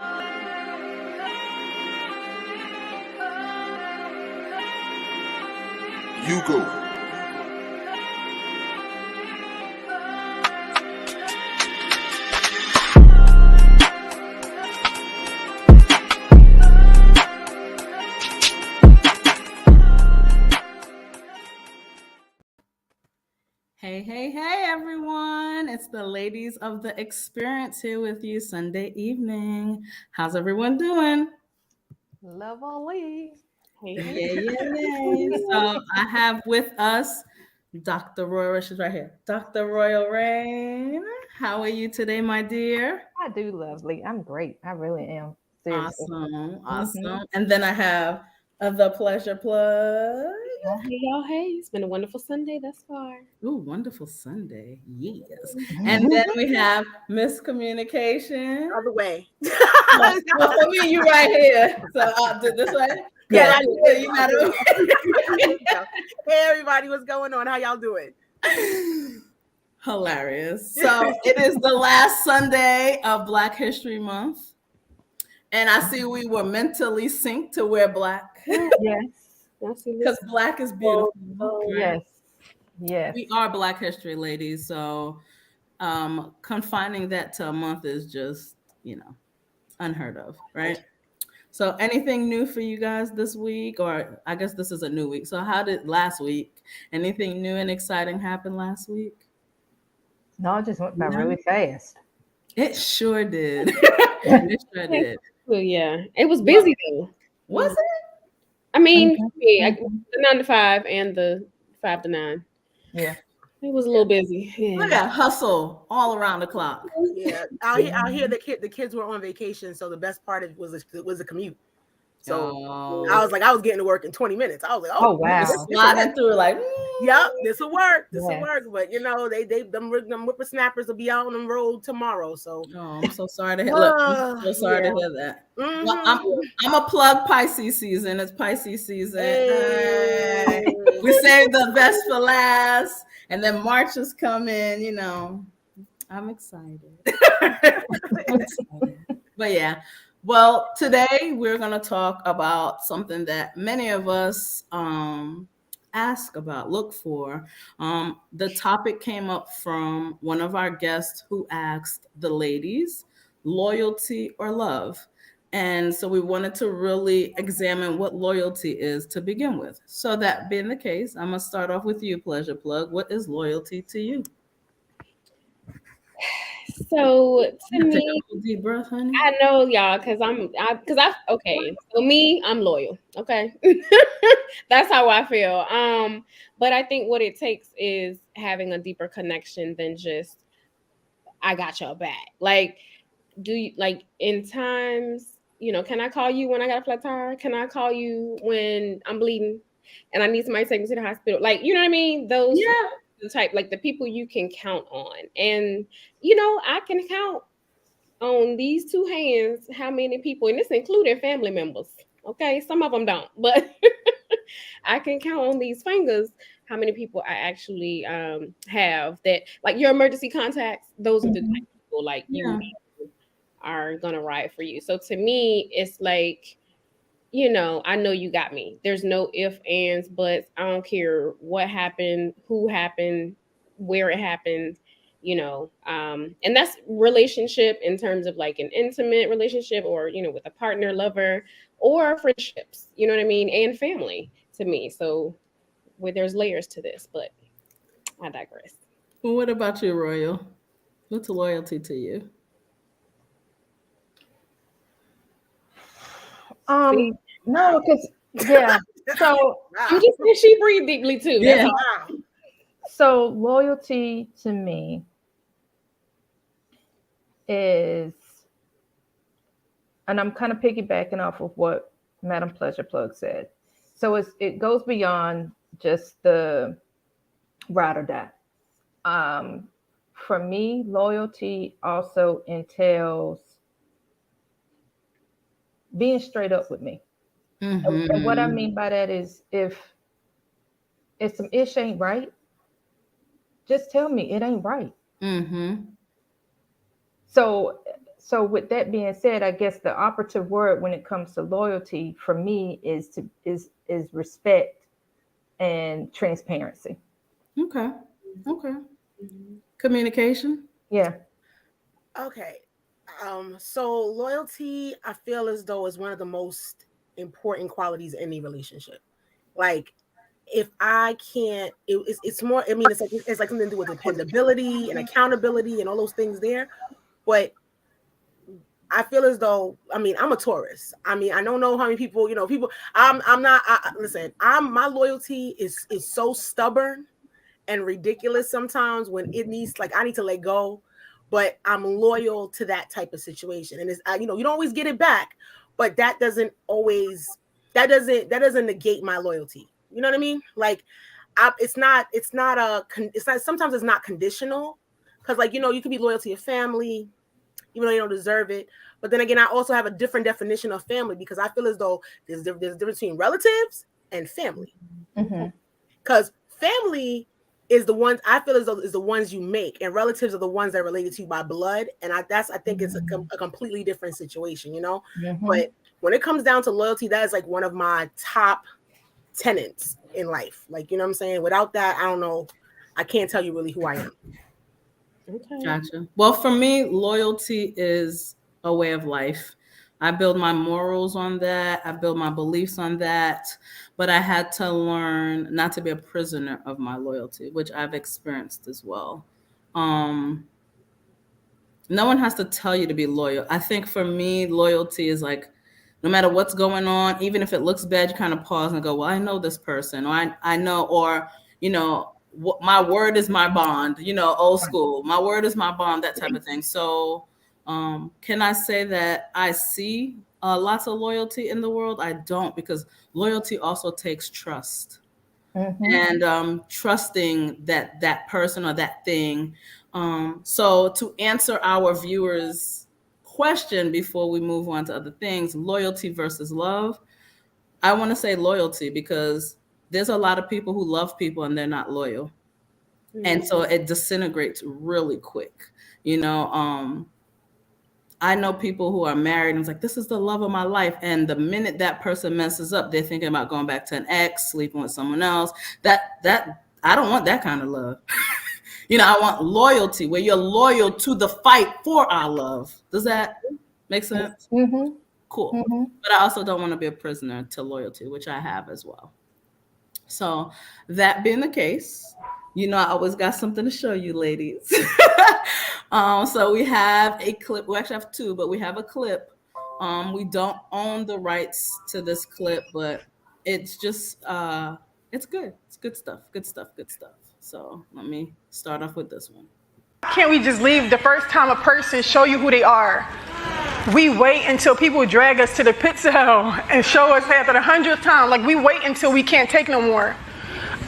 You go. Hey, everyone. It's the ladies of the experience here with you Sunday evening. How's everyone doing? Lovely. Yay. So I have with us Dr. Royal, she's right here. Dr. Royal Rain. How are you today, my dear? I do lovely. I'm great. I really am. Seriously. Awesome. And then I have the pleasure plug. Hey. It's been a wonderful Sunday thus far. Ooh, wonderful Sunday. Yes. And then we have miscommunication. Other way. Well, for me, you right here. So I'll do this way. Yeah. You gotta... Hey, everybody. What's going on? How y'all doing? Hilarious. So it is the last Sunday of Black History Month. And I see we were mentally synced to wear black. Yes. Because black is beautiful. Yes. Yes. We are Black History ladies. So confining that to a month is just, unheard of, right? So anything new for you guys this week? Or I guess this is a new week. So how did last week? Anything new and exciting happen last week? No, it just went by really fast. It sure did. It sure did. Well, yeah. It was busy though. Was it? I mean, the 9 to 5 and the 5 to 9. Yeah. It was a little busy. Yeah. Look at hustle all around the clock. Yeah, out here the kids were on vacation, so the best part of it was a commute. So I was getting to work in 20 minutes. I was like, oh wow, sliding through like, yep, this will work. This will work. But them whippersnappers will be out on the road tomorrow. So I'm so sorry to hear. Look, I'm so sorry to hear that. Mm-hmm. Well, I'm a plug Pisces season. It's Pisces season. Hey. We saved the best for last, and then March is coming. I'm excited. But yeah. Well, today we're going to talk about something that many of us ask about, look for. The topic came up from one of our guests who asked the ladies, loyalty or love? And so we wanted to really examine what loyalty is to begin with. So that being the case, I'm going to start off with you, Pleasure Plug. What is loyalty to you? So to me, deep breath, honey. I know y'all, okay. So me, I'm loyal. Okay. That's how I feel. But I think what it takes is having a deeper connection than just I got your back. Like, do you like in times, can I call you when I got a flat tire? Can I call you when I'm bleeding and I need somebody to take me to the hospital? Like, you know what I mean? Those the type, like the people you can count on. And I can count on these two hands how many people, and this including family members. Okay, some of them don't, but I can count on these fingers how many people I actually have that, like your emergency contacts. Those are the type of people like you are gonna ride for you. So to me, it's like, I know you got me. There's no ifs, ands, buts. I don't care what happened, who happened, where it happened, and that's relationship in terms of like an intimate relationship or, with a partner, lover, or friendships, you know what I mean? And family to me. So there's layers to this, but I digress. Well, what about you, Royal? What's loyalty to you? No, because so I'm just saying she breathed deeply too. Yeah. So loyalty to me is, and I'm kind of piggybacking off of what Madam Pleasure Plug said. So it goes beyond just the ride or die. For me, loyalty also entails being straight up with me. Mm-hmm. And what I mean by that is if some ish ain't right, just tell me it ain't right. Mm-hmm. So So with that being said, I guess the operative word when it comes to loyalty for me is respect and transparency. Okay. Communication. Yeah. Okay. So loyalty, I feel as though is one of the most important qualities in any relationship. Like, if I can't, it's more. I mean, it's like something to do with dependability and accountability and all those things there. But I feel as though, I mean, I'm a Taurus. I mean, I don't know how many people, people. I'm not. Listen, my loyalty is so stubborn and ridiculous sometimes when it needs, like, I need to let go, but I'm loyal to that type of situation. And it's, you don't always get it back, but that doesn't negate my loyalty. You know what I mean? Like, sometimes it's not conditional, because, like, you can be loyal to your family even though you don't deserve it. But then again, I also have a different definition of family, because I feel as though there's a difference between relatives and family. Because family is the ones, I feel as though, is the ones you make, and relatives are the ones that are related to you by blood. And I think it's a completely different situation, But when it comes down to loyalty, that is like one of my top tenets in life. Like, you know what I'm saying? Without that, I don't know. I can't tell you really who I am. Okay. Gotcha. Well, for me, loyalty is a way of life. I build my morals on that. I build my beliefs on that. But I had to learn not to be a prisoner of my loyalty, which I've experienced as well. No one has to tell you to be loyal. I think for me, loyalty is like, no matter what's going on, even if it looks bad, you kind of pause and go, well, I know this person, or I know, or, my word is my bond, old school. My word is my bond, that type of thing. So can I say that I see lots of loyalty in the world? I don't, because loyalty also takes trust. And trusting that person or that thing. So to answer our viewers' question before we move on to other things, loyalty versus love, I want to say loyalty, because there's a lot of people who love people and they're not loyal. And so it disintegrates really quick. I know people who are married and it's like, this is the love of my life. And the minute that person messes up, they're thinking about going back to an ex, sleeping with someone else. That I don't want that kind of love. I want loyalty, where you're loyal to the fight for our love. Does that make sense? Cool. But I also don't want to be a prisoner to loyalty, which I have as well. So that being the case, I always got something to show you, ladies. So we have a clip. We actually have two, but we have a clip. We don't own the rights to this clip, but it's just, it's good. It's good stuff. So let me start off with this one. Can't we just leave the first time a person show you who they are? We wait until people drag us to the pits of hell and show us after the 100th time. Like, we wait until we can't take no more.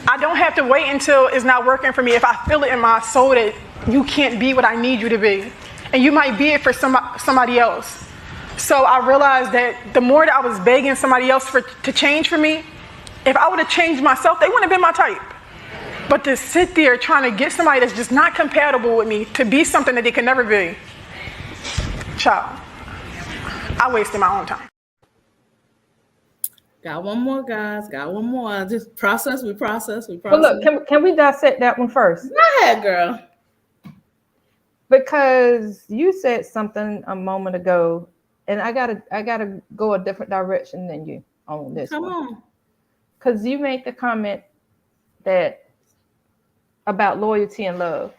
I don't have to wait until it's not working for me. If I feel it in my soul that you can't be what I need you to be, and you might be it for somebody else. So I realized that the more that I was begging somebody else to change for me, if I would have changed myself, they wouldn't have been my type. But to sit there trying to get somebody that's just not compatible with me to be something that they can never be, child, I wasted my own time. Got one more, guys. Got one more. Just process. We process. Well, look, can we dissect that one first? Go ahead, girl. Because you said something a moment ago, and I gotta go a different direction than you on this one. Come on. Because you made the comment that about loyalty and love,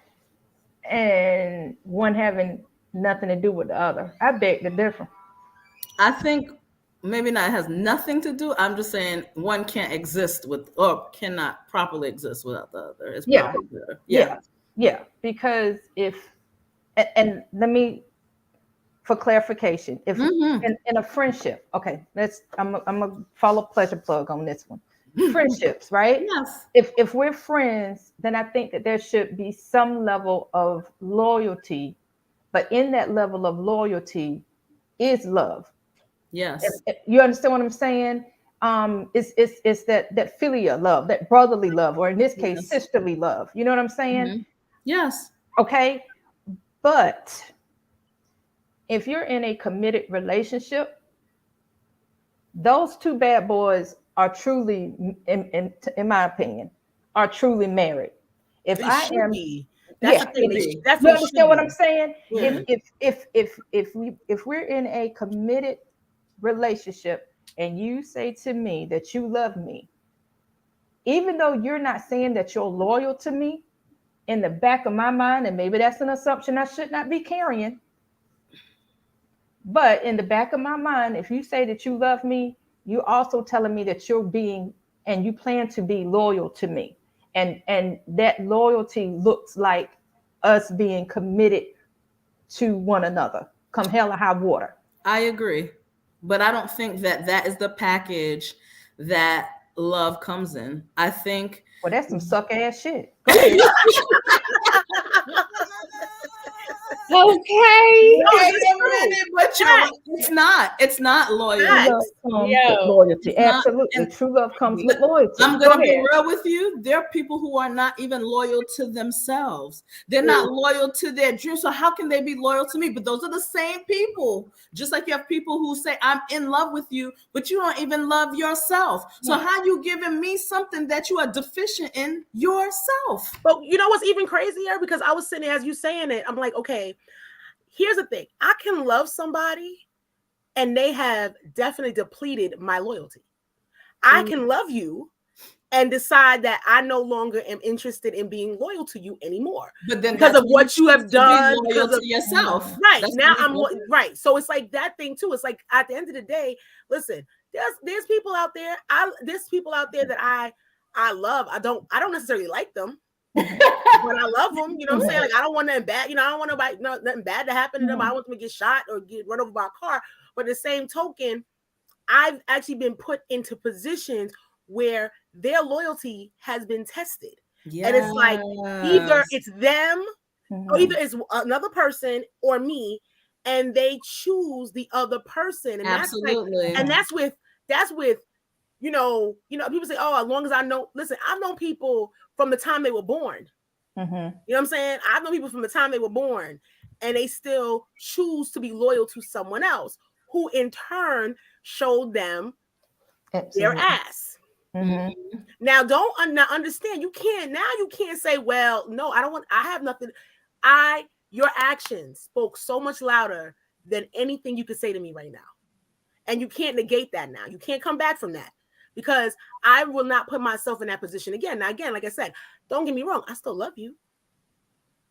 and one having nothing to do with the other. I beg to differ. I think maybe not has nothing to do. I'm just saying one can't exist with, or cannot properly exist without the other. It's probably better. Yeah. Because and let me, for clarification, if in a friendship, okay, I'm gonna follow pleasure plug on this one. Friendships, right? Yes. If we're friends, then I think that there should be some level of loyalty, but in that level of loyalty is love. Yes. You understand what I'm saying? It's that filial love, that brotherly love, or in this case, sisterly love. You know what I'm saying? Yes. Okay. But if you're in a committed relationship, those two bad boys are truly, in my opinion, are truly married. If They I should am, be. That's yeah, the thing. They be. you definitely understand should what be. I'm saying? Yeah. If we're in a committed relationship and you say to me that you love me, even though you're not saying that you're loyal to me, in the back of my mind, and maybe that's an assumption I should not be carrying, but in the back of my mind, if you say that you love me, you're also telling me that you're being and you plan to be loyal to me. And that loyalty looks like us being committed to one another, come hell or high water. I agree. But I don't think that that is the package that love comes in. I think Well, that's some suck ass shit. Go ahead. Okay. No, wait it's a true. minute, but you're right. It's not loyal. True Facts. love comes with Yo. loyalty. It's not- Absolutely. and- True love comes with But loyalty. I'm Go gonna be ahead. real with you. There are people who are not even loyal to themselves. They're not loyal to their dreams. So how can they be loyal to me? But those are the same people. Just like you have people who say, I'm in love with you, but you don't even love yourself. So how you giving me something that you are deficient in yourself? But you know what's even crazier? Because I was sitting there as you saying it, I'm like, okay, here's the thing. I can love somebody and they have definitely depleted my loyalty. I can love you and decide that I no longer am interested in being loyal to you anymore. But then because that's of what you have choose to be done, loyal because to of yourself. right That's now when you- right. So it's like that thing too. It's like at the end of the day, listen, there's people out there. There's people out there that I love. I don't necessarily like them. But I love them, you know what I'm saying? Like I don't want nothing bad, I don't want nothing bad to happen to them. I don't want them to get shot or get run over by a car. But the same token, I've actually been put into positions where their loyalty has been tested. Yes. And it's like either it's them or either it's another person or me, and they choose the other person. And absolutely. that's with people say, oh, as long as I know, listen, I've known people from the time they were born. You know what I'm saying? I've known people from the time they were born, and they still choose to be loyal to someone else who in turn showed them their ass. Now don't understand, you can't say, well, no, I have nothing. Your actions spoke so much louder than anything you could say to me right now. And you can't negate that now. You can't come back from that, because I will not put myself in that position again. Now, again, like I said, don't get me wrong. I still love you.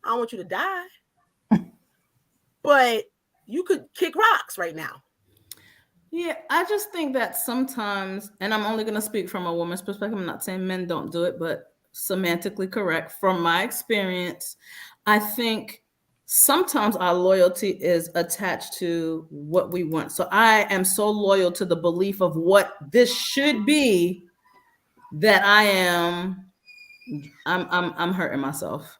I don't want you to die. But you could kick rocks right now. Yeah, I just think that sometimes, and I'm only going to speak from a woman's perspective. I'm not saying men don't do it, but semantically correct. From my experience, I think sometimes our loyalty is attached to what we want. So I am so loyal to the belief of what this should be that I'm hurting myself.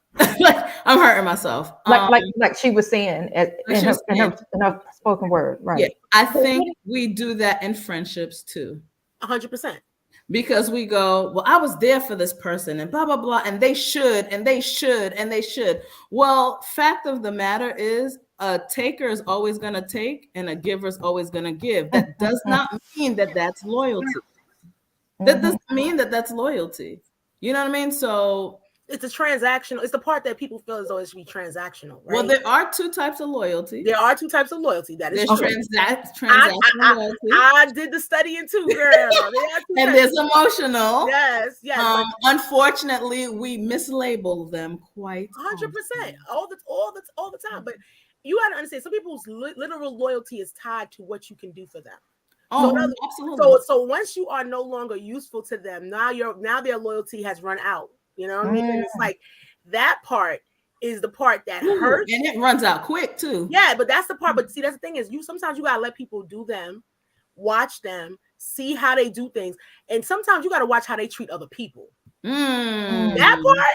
I'm hurting myself. Like she was saying in her spoken word, right? Yeah, I think we do that in friendships too. 100%. Because we go, well, I was there for this person and blah, blah, blah, and they should, and they should, and they should. Well, fact of the matter is, a taker is always going to take and a giver is always going to give. That does not mean that that's loyalty. That doesn't mean that that's loyalty. You know what I mean? So it's a transactional. It's the part that people feel as though it should be transactional, right? Well, there are two types of loyalty. There are two types of loyalty. That is there's transactional loyalty. I did the studying too, girl. And there's emotional. Yes. Unfortunately, we mislabel them quite 100%. All the time. But you got to understand, some people's literal loyalty is tied to what you can do for them. Oh, absolutely. So once you are no longer useful to them, now their loyalty has run out. You know what I mean? And it's like that part is the part that hurts, and it runs out quick too. Yeah, but that's the part. But see, that's the thing is, sometimes you gotta let people do them, watch them, see how they do things, and sometimes you gotta watch how they treat other people. That part.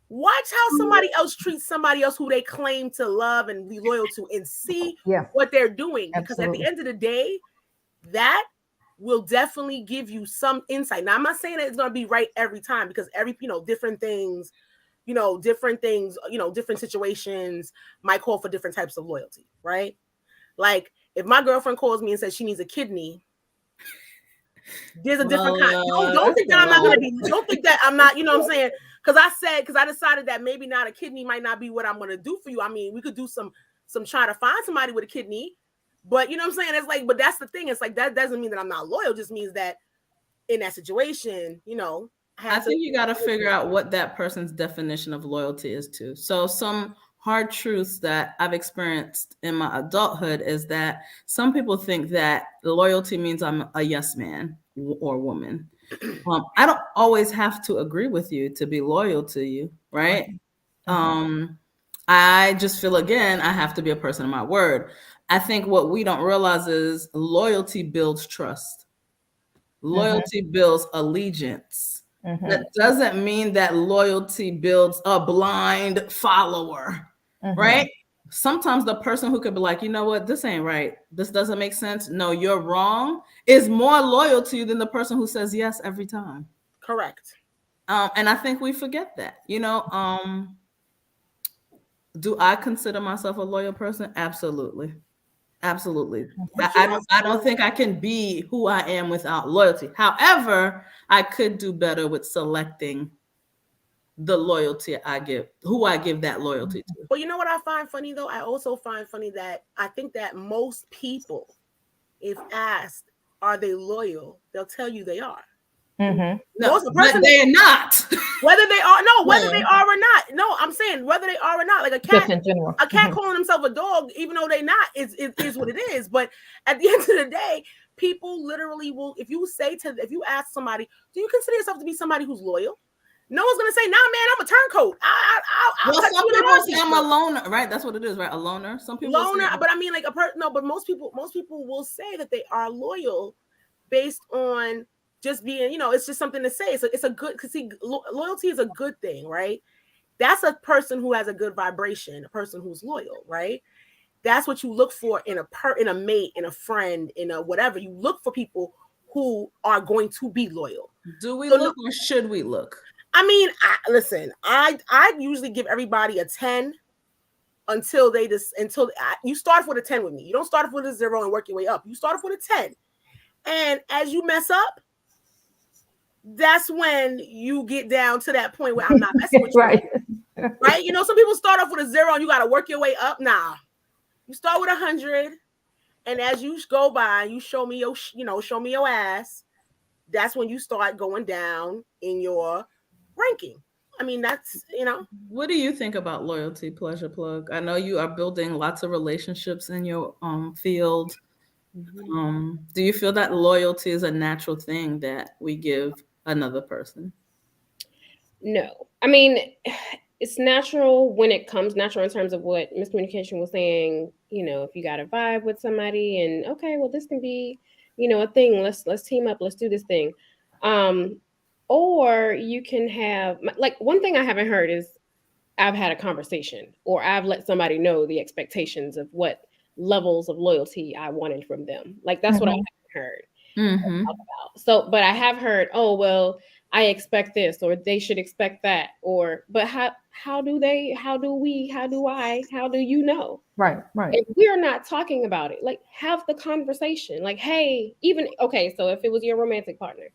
Watch how somebody else treats somebody else who they claim to love and be loyal to, and see what they're doing. Because at the end of the day, that will definitely give you some insight. Now, I'm not saying that it's going to be right every time, because different things, different situations might call for different types of loyalty, right? Like if my girlfriend calls me and says she needs a kidney, there's a different kind. Don't think that I'm not gonna be. Don't think that I'm not. You know what I'm saying? Because I decided that maybe not a kidney might not be what I'm gonna do for you. I mean, we could do some trying to find somebody with a kidney, but you know what I'm saying? It's like, but that's the thing. It's like that doesn't mean that I'm not loyal. It just means that in that situation, you know, I think you got to figure out what that person's definition of loyalty is too. So some hard truths that I've experienced in my adulthood is that some people think that loyalty means I'm a yes man or woman. I don't always have to agree with you to be loyal to you, right? I just feel, again, I have to be a person of my word. I think what we don't realize is loyalty builds trust. Loyalty builds allegiance. That doesn't mean that loyalty builds a blind follower, right? Sometimes the person who could be like, you know what, this ain't right. This doesn't make sense. No, you're wrong, is more loyal to you than the person who says yes every time. Correct. And I think we forget that, you know. Do I consider myself a loyal person? Absolutely. Absolutely. I don't think I can be who I am without loyalty. However, I could do better with selecting the loyalty I give, who I give that loyalty to. Well, you know what I find funny though? I also find funny that I think that most people, if asked, are they loyal, they'll tell you they are. No, but they're not. Whether they are, no, whether they are or not. No, I'm saying whether they are or not. Like a cat, just in general. A cat calling himself a dog, even though they're not, is what it is. But at the end of the day, people literally will. If you ask somebody, do you consider yourself to be somebody who's loyal? No one's gonna say, "Nah, man, I'm a turncoat." Well, some people say I'm a loner, right? That's what it is, right? A loner. Some people loner, but I mean, like no, but most people will say that they are loyal based on just being, you know, it's just something to say. It's a good, because see, loyalty is a good thing, right? That's a person who has a good vibration, a person who's loyal, right? That's what you look for in a mate, in a friend, in a whatever. You look for people who are going to be loyal. Do we look or should we look? I mean, listen, I usually give everybody a 10 until you start off with a 10 with me. You don't start off with a 0 and work your way up. You start off with a 10. And as you mess up, that's when you get down to that point where I'm not messing with you. Right. Right? You know, some people start off with a 0 and you got to work your way up. Nah, you start with 100. And as you go by, you show me your ass. That's when you start going down in your ranking. I mean, that's, you know. What do you think about loyalty, Pleasure Plug? I know you are building lots of relationships in your field. Do you feel that loyalty is a natural thing that we give another person? No. I mean, it's natural when it comes natural in terms of what Miscommunication was saying, you know, if you got a vibe with somebody and okay, well, this can be, you know, a thing. Let's team up. Let's do this thing. Or you can have, like, one thing I haven't heard is I've had a conversation or I've let somebody know the expectations of what levels of loyalty I wanted from them. Like, that's what I haven't heard about. So, but I have heard, oh, well, I expect this, or they should expect that, but how do you know? Right. If we're not talking about it, like, have the conversation. Like, hey, okay, so if it was your romantic partner,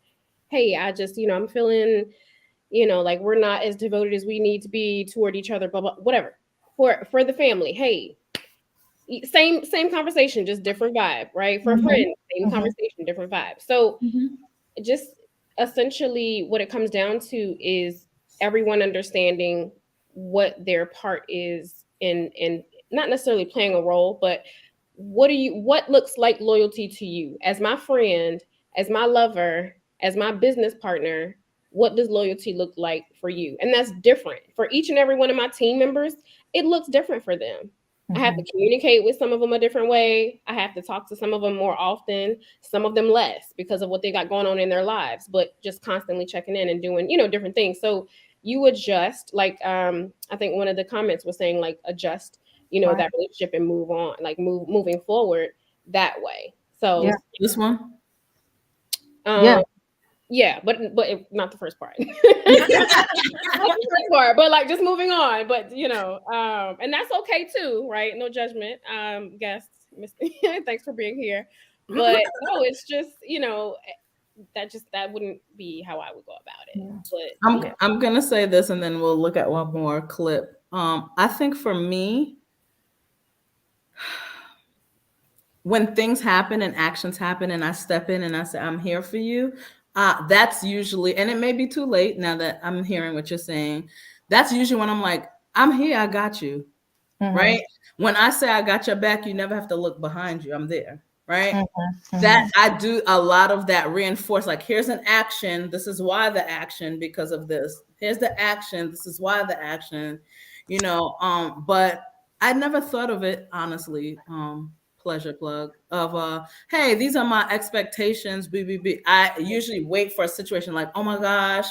hey, I just, you know, I'm feeling, you know, like we're not as devoted as we need to be toward each other, blah, blah, whatever. For the family, hey, same conversation, just different vibe, right? For friends, same conversation, different vibe. So just essentially what it comes down to is everyone understanding what their part is in not necessarily playing a role, but what looks like loyalty to you as my friend, as my lover, as my business partner. What does loyalty look like for you? And that's different for each and every one of my team members. It looks different for them. I have to communicate with some of them a different way. I have to talk to some of them more often, some of them less because of what they got going on in their lives, but just constantly checking in and doing, you know, different things. So you adjust, like, I think one of the comments was saying, like, adjust, you know, that relationship and move on, like moving forward that way. So this one. Yeah, but not the first part. Not the first part, but like just moving on. But you know, and that's okay too, right? No judgment, guests Thanks for being here. But no, it's just, that wouldn't be how I would go about it. Yeah. But I'm gonna say this, and then we'll look at one more clip. I think for me, when things happen and actions happen, and I step in and I say, "I'm here for you," that's usually, and it may be too late now that I'm hearing what you're saying. That's usually when I'm like, "I'm here, I got you." Mhm. Right? When I say I got your back, you never have to look behind you. I'm there. Right? Mhm. That I do a lot of that reinforce, like, here's an action, this is why the action, because of this. Here's the action, this is why the action, but I never thought of it, honestly, pleasure plug, of hey, these are my expectations, BBB. I usually wait for a situation like, oh my gosh,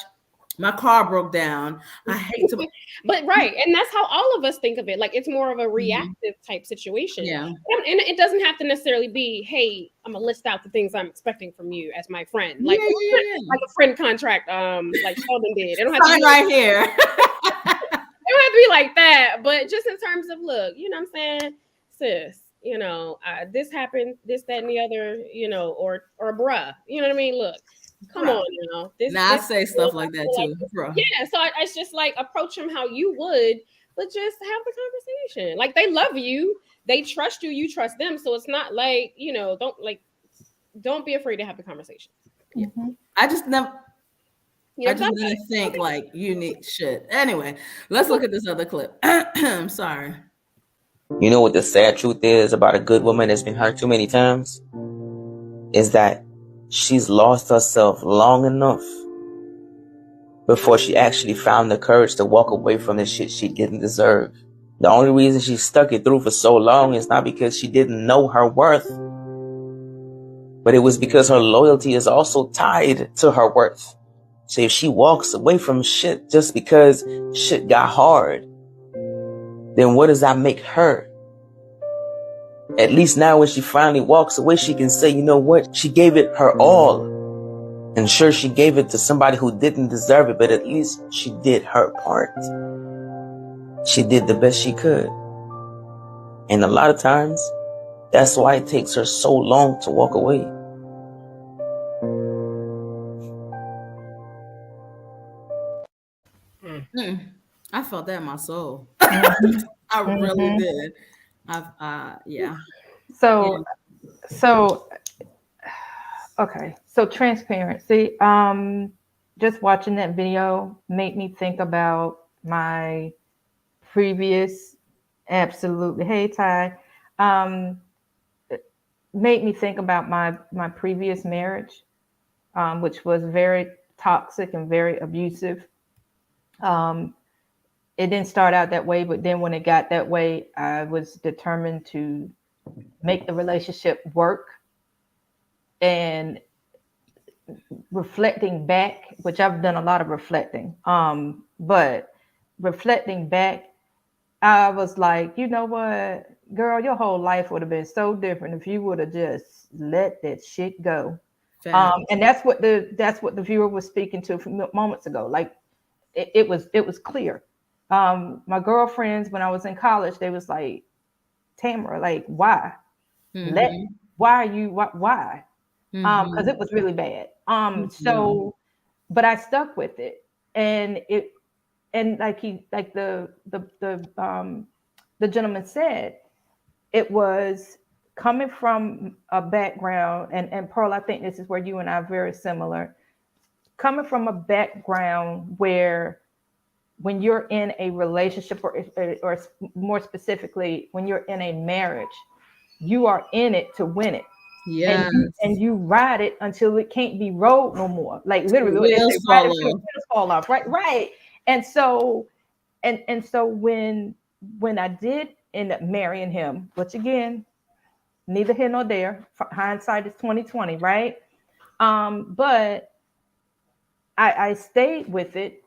my car broke down. I hate to. But right, and that's how all of us think of it. Like, it's more of a reactive type situation. Yeah. And it doesn't have to necessarily be, hey, I'm gonna list out the things I'm expecting from you as my friend. Like, Yeah. like a friend contract, like Sheldon did. It don't have to Sign be right here. it don't have to be like that, but just in terms of, look, you know what I'm saying, sis, this happened, this, that, and the other, or bruh, you know what I mean? Look, come on now. Now I say stuff like that too, bro. Yeah, so it's just like, approach them how you would, but just have the conversation. Like, they love you, they trust you, you trust them. So it's not like, don't be afraid to have the conversation. Mhm. I just never. You I know, just didn't think like you need shit. Anyway, let's look at this other clip. I'm sorry. You know what the sad truth is about a good woman that's been hurt too many times? Is that she's lost herself long enough before she actually found the courage to walk away from the shit she didn't deserve. The only reason she stuck it through for so long is not because she didn't know her worth, but it was because her loyalty is also tied to her worth. So if she walks away from shit just because shit got hard, then what does that make her? At least now when she finally walks away, she can say, you know what? She gave it her all. And sure, she gave it to somebody who didn't deserve it, but at least she did her part. She did the best she could. And a lot of times, that's why it takes her so long to walk away. I felt that in my soul. Mhm. I really Mhm. did. Yeah. So, so okay. So transparency. Just watching that video made me think about my previous. Absolutely. Hey, Ty. Um, made me think about my previous marriage, which was very toxic and very abusive. It didn't start out that way, but then when it got that way, I was determined to make the relationship work. And reflecting back, which I've done a lot of reflecting, but reflecting back, I was like, you know what, girl, your whole life would have been so different if you would have just let that shit go. And that's what the viewer was speaking to moments ago. Like, it was clear. My girlfriends, when I was in college, they was like, Tamara, like, why? Why are you why? Because it was really bad. So, but I stuck with it, and like the gentleman said, it was coming from a background, and Pearl, I think this is where you and I are very similar. Coming from a background where, when you're in a relationship, or more specifically, when you're in a marriage, you are in it to win it. Yeah. And you ride it until it can't be rode no more. Like, literally, what they say, Wheels ride it till the wheels fall off. Right. And so when I did end up marrying him, which again, neither here nor there, hindsight is 2020, right? But I stayed with it,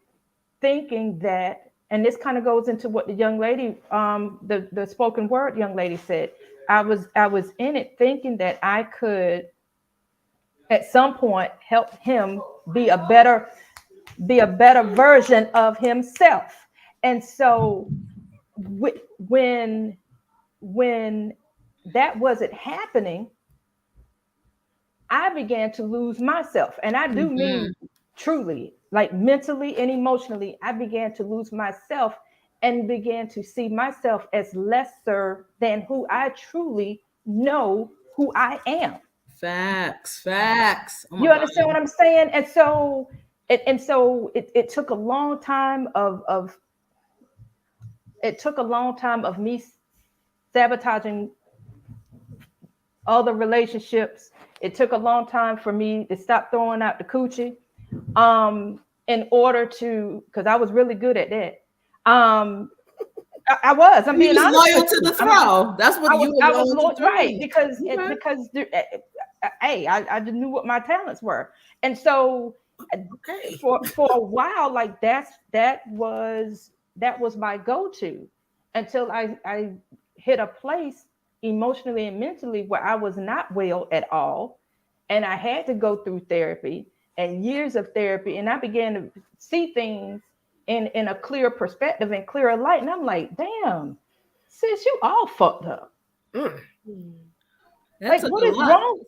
thinking that, and this kind of goes into what the young lady, the spoken word young lady said. I was in it thinking that I could, at some point, help him be a better version of himself. And so when that wasn't happening, I began to lose myself. And I do mean truly, like mentally and emotionally, I began to lose myself and began to see myself as lesser than who I truly know who I am. Facts. Oh You understand what I'm saying? And so it took a long time of me sabotaging other relationships. It took a long time for me to stop throwing out the coochie, in order to, because I was really good at that. I was. I'm being honest. Loyal to the throw. That's what I was loyal, right? Because hey, I just knew what my talents were, and so for a while, like that was my go-to until I hit a place emotionally and mentally where I was not well at all, and I had to go through therapy and years of therapy, and I began to see things in a clear perspective and clearer light, and I'm like, damn, sis, you all fucked up. Like, what is wrong?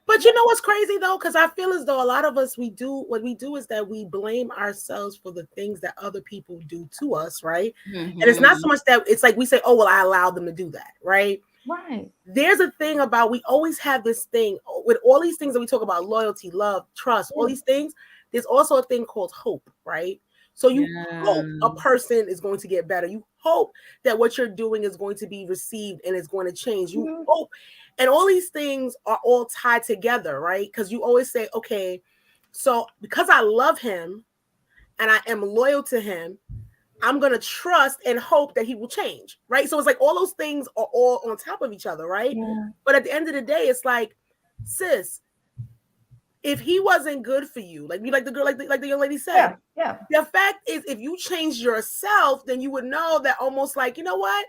But you know what's crazy though? Because I feel as though a lot of us, what we do is that we blame ourselves for the things that other people do to us, right? And it's not so much that it's like we say, oh, well, I allowed them to do that, right? Right. There's a thing about, we always have this thing with all these things that we talk about: loyalty, love, trust, all these things. There's also a thing called hope, right? So you hope a person is going to get better. You hope that what you're doing is going to be received and it's going to change. You hope. And all these things are all tied together, right? Because you always say, okay, so because I love him and I am loyal to him, I'm going to trust and hope that he will change, right? So it's like all those things are all on top of each other, right? Yeah. But at the end of the day, it's like, sis, if he wasn't good for you, like the girl, like the young lady said, the fact is, if you changed yourself, then you would know that almost like, you know what?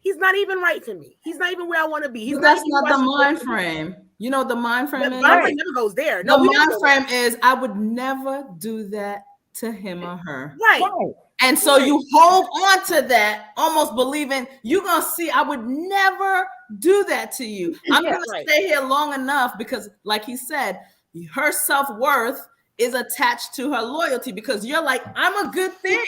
He's not even right for me. He's not even where I want to be. That's not the mind frame. You know, the mind frame is mind frame never goes there. No, the mind frame is I would never do that to him or her. Right. And so you hold on to that, almost believing you're gonna see, I would never do that to you. I'm gonna stay here long enough because, like he said, her self-worth is attached to her loyalty because you're like, I'm a good thing.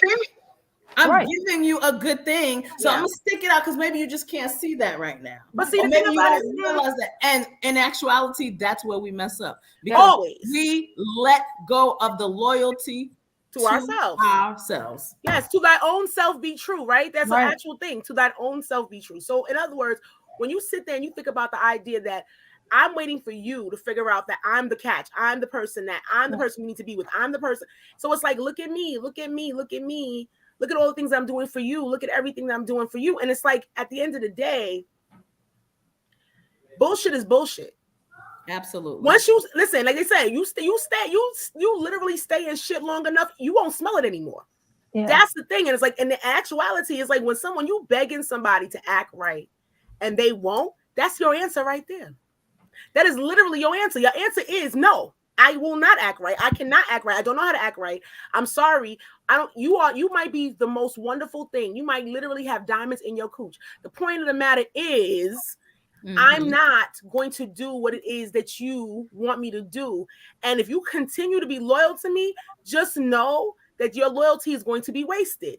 I'm giving you a good thing, so I'm gonna stick it out because maybe you just can't see that right now. But see, maybe you don't realize that. And in actuality, that's where we mess up. Because we let go of the loyalty to ourselves. Yes, to thy own self be true, right? That's an actual thing. To thy own self be true. So in other words, when you sit there and you think about the idea that I'm waiting for you to figure out that I'm the catch, I'm the person you need to be with, I'm the person. So it's like, look at me. Look at all the things I'm doing for you. Look at everything that I'm doing for you. And it's like, at the end of the day, bullshit is bullshit. Absolutely. Once you listen, like they say, you literally stay in shit long enough, you won't smell it anymore. Yeah. That's the thing. And it's like, in the actuality, it's like when you begging somebody to act right and they won't, that's your answer right there. That is literally your answer. Your answer is no. I will not act right. I cannot act right. I don't know how to act right. I'm sorry. You might be the most wonderful thing. You might literally have diamonds in your cooch. The point of the matter is, I'm not going to do what it is that you want me to do. And if you continue to be loyal to me, just know that your loyalty is going to be wasted.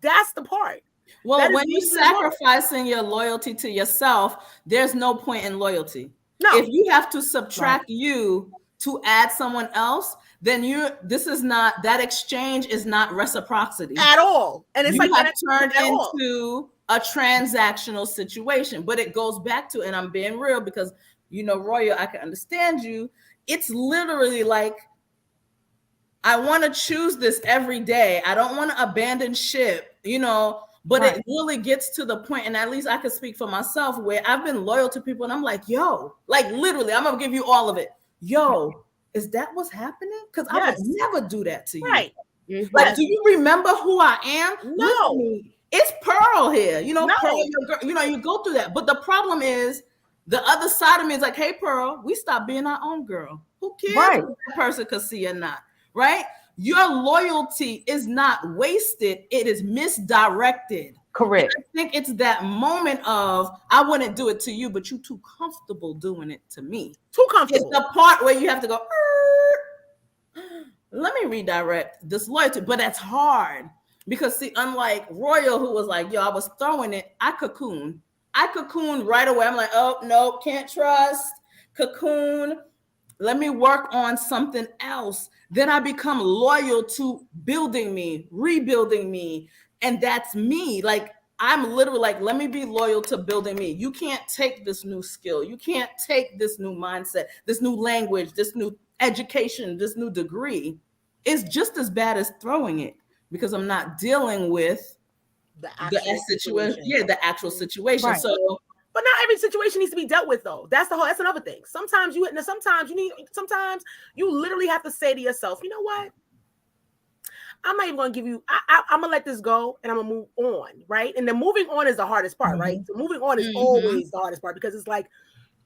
That's the part. Well, when you're sacrificing your loyalty to yourself, there's no point in loyalty. No. If you have to subtract you to add someone else, then that exchange is not reciprocity at all. And it's turned into a transactional situation. But it goes back to, and I'm being real because, Royal, I can understand you. It's literally like, I want to choose this every day. I don't want to abandon ship, but it really gets to the point, and at least I can speak for myself, where I've been loyal to people and I'm like, yo, like literally, I'm going to give you all of it. Yo, is that what's happening? Because I would never do that to you. Right. Like, do you remember who I am? No. It's Pearl here. Pearl, you go through that. But the problem is, the other side of me is like, hey, Pearl, we stopped being our own girl. Who cares if that person could see or not? Right? Your loyalty is not wasted. It is misdirected. Correct. I think it's that moment of, I wouldn't do it to you, but you too comfortable doing it to me. Too It's comfortable. the part where you have to go, let me redirect this loyalty. But that's hard because, see, unlike Royal, who was like, yo, I was throwing it, I cocooned right away. I'm like, oh, no, can't trust. Cocoon. Let me work on something else. Then I become loyal to building me, rebuilding me. And that's me. Like, I'm literally like, let me be loyal to building me. You can't take this new skill. You can't take this new mindset, this new language, this new education, this new degree. It's just as bad as throwing it because I'm not dealing with The the actual situation. Yeah, the actual situation. Right. So, but not every situation needs to be dealt with, though. That's another thing. Sometimes you literally have to say to yourself, you know what? I'm not even going to give you, I'm going to let this go and I'm going to move on, right? And then moving on is the hardest part, right? So moving on is always the hardest part because it's like,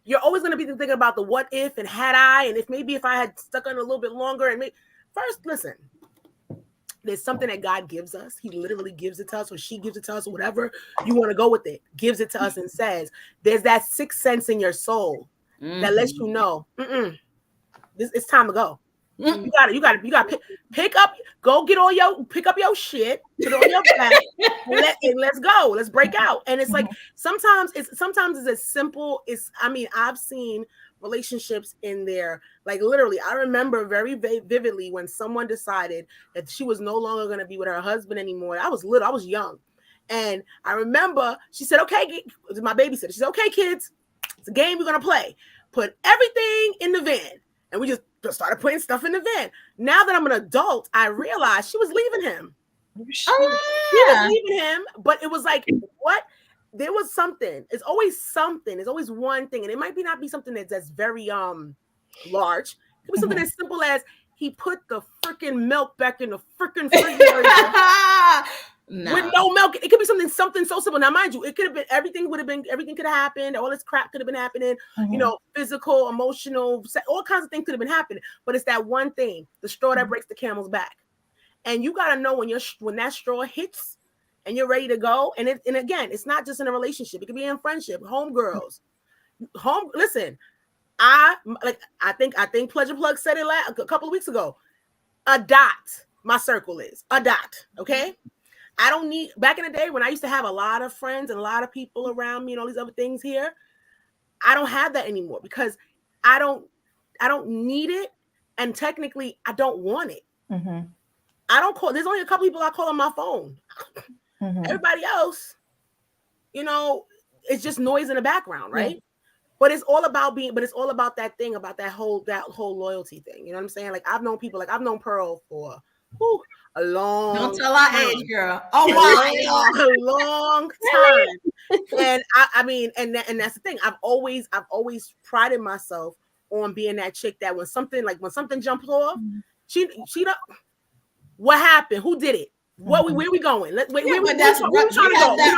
you're always going to be thinking about the what if and had I, and if I had stuck on a little bit longer. And first, listen, there's something that God gives us. He literally gives it to us, or she gives it to us, or whatever you want to go with it, gives it to us and says, there's that sixth sense in your soul that lets you know, it's time to go. You gotta pick up, pick up your shit, put it on your back, and let's go. Let's break out. And it's like sometimes it's as simple as, I've seen relationships in there, like literally, I remember very vividly when someone decided that she was no longer going to be with her husband anymore. I was little, I was young, and I remember she said, "Okay," my babysitter. She said, "Okay, kids, it's a game we're gonna play. Put everything in the van," and we just started putting stuff in the van. Now that I'm an adult, I realized she was leaving him. She was leaving him, but it was like, what? There was something. It's always something. There's always one thing, and it might not be something that's very large. It could be something as simple as he put the freaking milk back in the freaking refrigerator. With no milk. It could be something so simple. Now, mind you, it could have been everything could have happened. All this crap could have been happening, physical, emotional, all kinds of things could have been happening. But it's that one thing, the straw that breaks the camel's back. And you got to know when that straw hits and you're ready to go. And again, it's not just in a relationship. It could be in friendship, homegirls. Listen, I think Pleasure Plug said it a couple of weeks ago. A dot. My circle is a dot. Okay. I don't need, back in the day when I used to have a lot of friends and a lot of people around me and all these other things here, I don't have that anymore because I don't need it. And technically I don't want it. I don't call, there's only a couple people I call on my phone. Everybody else, it's just noise in the background, right? Yeah. But it's all about that thing, about that whole loyalty thing. You know what I'm saying? Like I've known people, like I've known Pearl for a long Don't tell our age, girl. Oh wow, a long time. And I mean, and that's the thing. I've always prided myself on being that chick that when something jumps off, she don't. What happened? Who did it? Where we going? That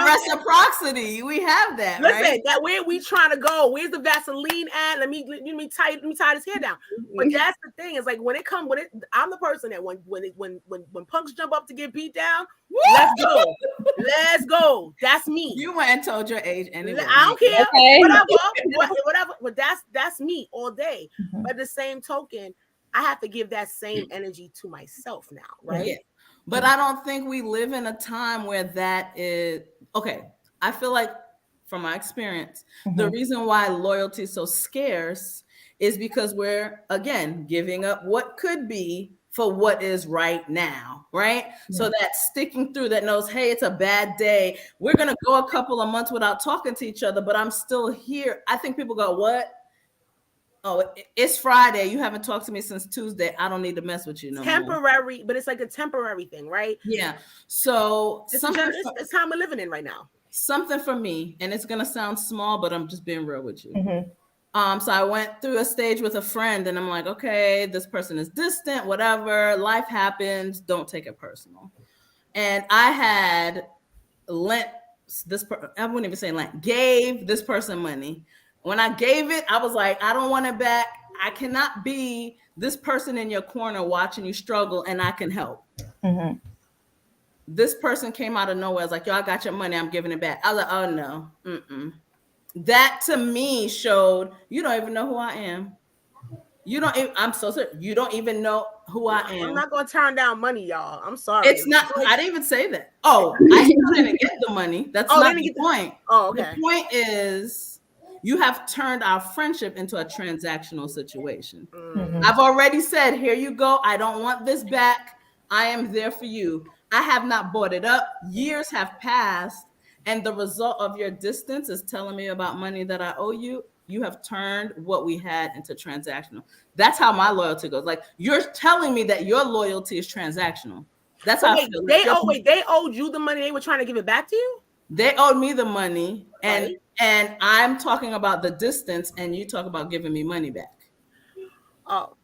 reciprocity. We have that. Listen, right? That where we trying to go? Where's the Vaseline at? Let me tie this hair down. But that's the thing. It's like I'm the person that when punks jump up to get beat down, let's go. That's me. You went and told your age anyway. I don't care. Okay. Whatever. But that's me all day. But at the same token, I have to give that same energy to myself now, right? Yeah. But I don't think we live in a time where that is okay. I feel like, from my experience, the reason why loyalty is so scarce is because we're, again, giving up what could be for what is right now, right? Yeah. So that sticking through, that knows, hey, it's a bad day. We're going to go a couple of months without talking to each other, but I'm still here. I think people go, what? Oh, it's Friday. You haven't talked to me since Tuesday. I don't need to mess with you no temporary, more. But it's like a temporary thing, right? Yeah. So it's time we're living in right now. Something for me, and it's gonna sound small, but I'm just being real with you. So I went through a stage with a friend, and I'm like, okay, this person is distant, whatever. Life happens. Don't take it personal. And I had lent I wouldn't even say lent, gave this person money. When I gave it, I was like, I don't want it back. I cannot be this person in your corner watching you struggle, and I can help. this person came out of nowhere. I was like, yo, I got your money. I'm giving it back. I was like, oh no. Mm-mm. That to me showed you don't even know who I am. You don't even, I'm so sorry. You don't even know who I am. I'm not going to turn down money, y'all. I'm sorry. It's not, I didn't even say that. Oh, I still didn't get the money. That's not the point. Oh, okay. The point is you have turned our friendship into a transactional situation. Mm-hmm. I've already said, here you go. I don't want this back. I am there for you. I have not bought it up. Years have passed, and the result of your distance is telling me about money that I owe you. You have turned what we had into transactional. That's how my loyalty goes. Like, you're telling me that your loyalty is transactional. That's how I feel. They owed you the money. They were trying to give it back to you? They owed me the money, and Right. and I'm talking about the distance, and you talk about giving me money back. Oh,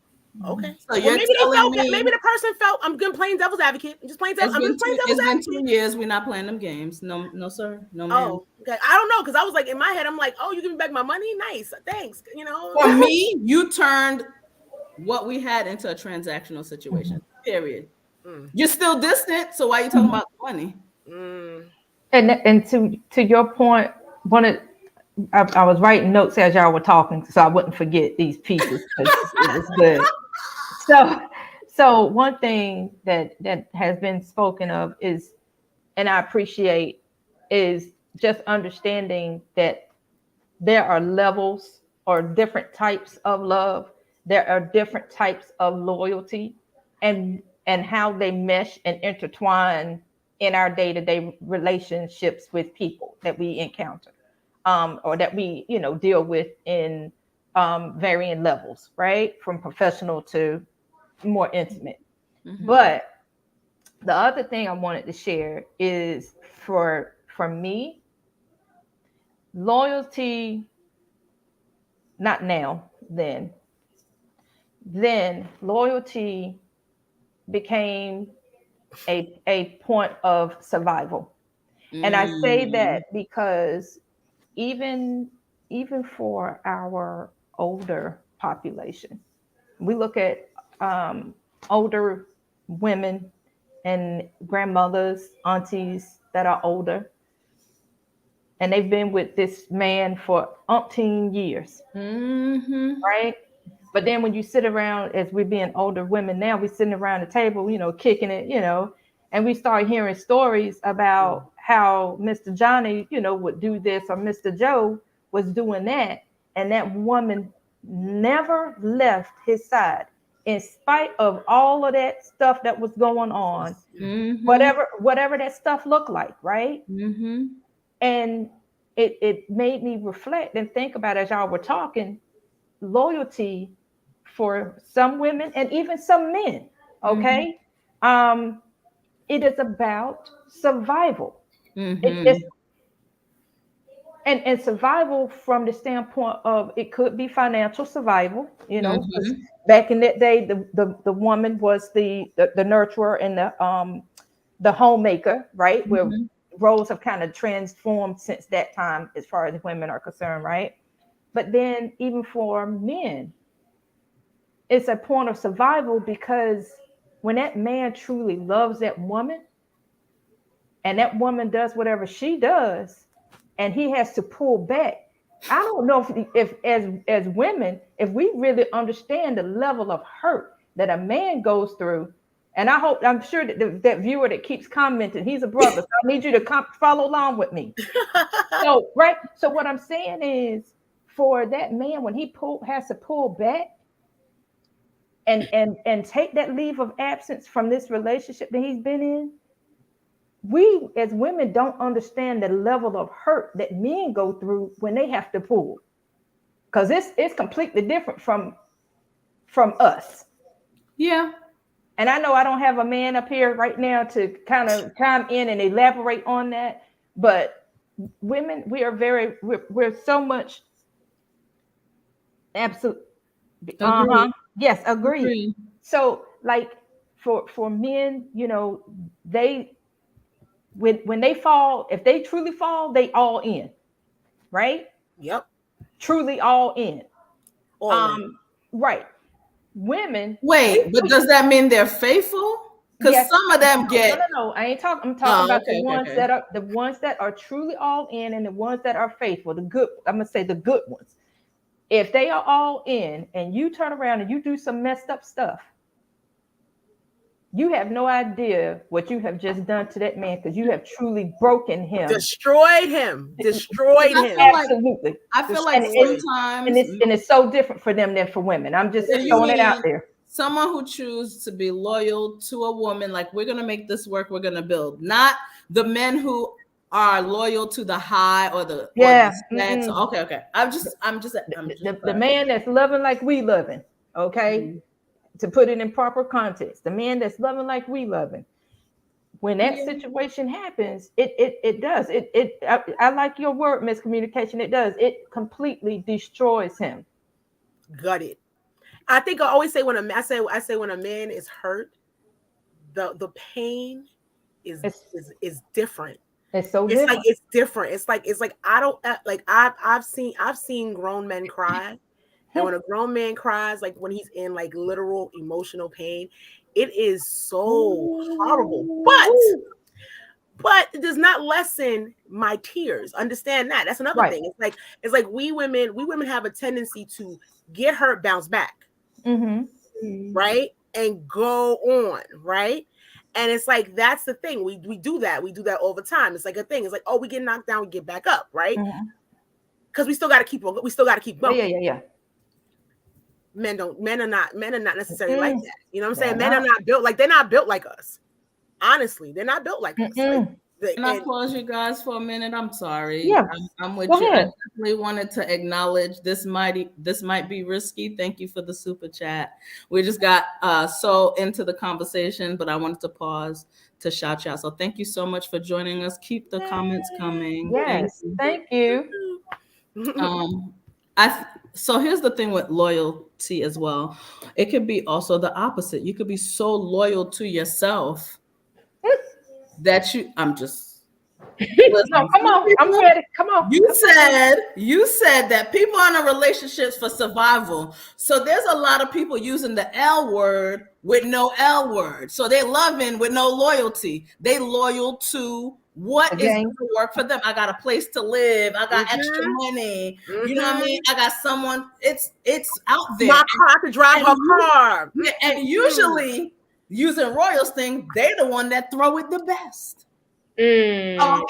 okay. So you're maybe telling me maybe the person felt, I'm good playing devil's advocate. I'm just playing devil's advocate. It's been 2 years. We're not playing them games. No, sir. No, ma'am. Oh, okay. I don't know, because I was like, in my head, I'm like, oh, you give me back my money? Nice. Thanks. You know. For me, you turned what we had into a transactional situation. Period. You're still distant, so why are you talking about the money? And to your point, I was writing notes as y'all were talking, so I wouldn't forget these pieces because it was good. So one thing that has been spoken of is, and I appreciate, is just understanding that there are levels or different types of love. There are different types of loyalty, and how they mesh and intertwine in our day-to-day relationships with people that we encounter, or that we, deal with in varying levels, right? From professional to more intimate. Mm-hmm. But the other thing I wanted to share is for me, loyalty, not now, then loyalty became a point of survival. And I say that because even for our older population, we look at older women and grandmothers, aunties that are older, and they've been with this man for umpteen years, right? But then when you sit around, as we're being older women now, we're sitting around the table, kicking it, and we start hearing stories about how Mr. Johnny, would do this, or Mr. Joe was doing that. And that woman never left his side in spite of all of that stuff that was going on, whatever that stuff looked like, right? And it made me reflect and think about, as y'all were talking, loyalty for some women and even some men, okay? It is about survival. And survival from the standpoint of, it could be financial survival, because back in that day, the woman was the nurturer and the homemaker, right? Where roles have kind of transformed since that time as far as women are concerned, right? But then even for men, it's a point of survival, because when that man truly loves that woman, and that woman does whatever she does, and he has to pull back, I don't know if as women, if we really understand the level of hurt that a man goes through. And I'm sure that that viewer that keeps commenting, he's a brother, so I need you to follow along with me. So, right. So what I'm saying is, for that man, when he has to pull back and take that leave of absence from this relationship that he's been in, we as women don't understand the level of hurt that men go through when they have to pull, because it's completely different from us. Yeah. And I know I don't have a man up here right now to kind of chime in and elaborate on that, but women, we're so much absolute. Yes, agree. So like for men, they when they fall, if they truly fall, they all in, right? Yep. Truly all in. Right. Women. Wait, but does that mean they're faithful? Because Yes. some of them get. No. I ain't talking. I'm talking about okay, the ones that are truly all in, and the ones that are faithful. The good. I'm gonna say the good ones. If they are all in, and you turn around and you do some messed up stuff, you have no idea what you have just done to that man, because you have truly broken him. Destroyed him. Absolutely. I feel like sometimes, and it's so different for them than for women. I'm just throwing it out there. Someone who chooses to be loyal to a woman, like, we're gonna make this work, we're gonna build. Not the men who are loyal to the high or the sex. Okay. I'm just the man that's loving like we loving. Okay, to put it in proper context, the man that's loving like we loving. When that situation happens, it does. I like your word, miscommunication. It does. It completely destroys him. Got it. I think I always say when I say when a man is hurt, the pain is different. It's so it's different. like it's different. It's like I don't like I've seen grown men cry, and when a grown man cries, like when he's in like literal emotional pain, it is so horrible. But it does not lessen my tears. Understand that. That's another thing. It's like we women have a tendency to get hurt, bounce back. Right, and go on, right? And it's like that's the thing. We do that. We do that all the time. It's like a thing. It's like, oh, we get knocked down, we get back up, right? Because we still got to keep going. Yeah. Men are not necessarily like that. You know what I'm saying? Men are not built like they're not built like us. Honestly, they're not built like us. Can I pause you guys for a minute? I'm sorry. Yeah. I'm with Go you. ahead. I definitely wanted to acknowledge this might be risky. Thank you for the super chat. We just got so into the conversation, but I wanted to pause to shout you out. So thank you so much for joining us. Keep the comments coming. Yes, thank you. So here's the thing with loyalty as well. It could be also the opposite. You could be so loyal to yourself that I'm just no, come on. I'm ready. Come on. You said that people are in relationships for survival. So there's a lot of people using the L word with no L word. So they're loving with no loyalty. They loyal to what is going to work for them. I got a place to live. I got extra money. You know what I mean? I got someone. It's out there. My car to drive her car. And usually, using Royal's thing, they the one that throw it the best. I'm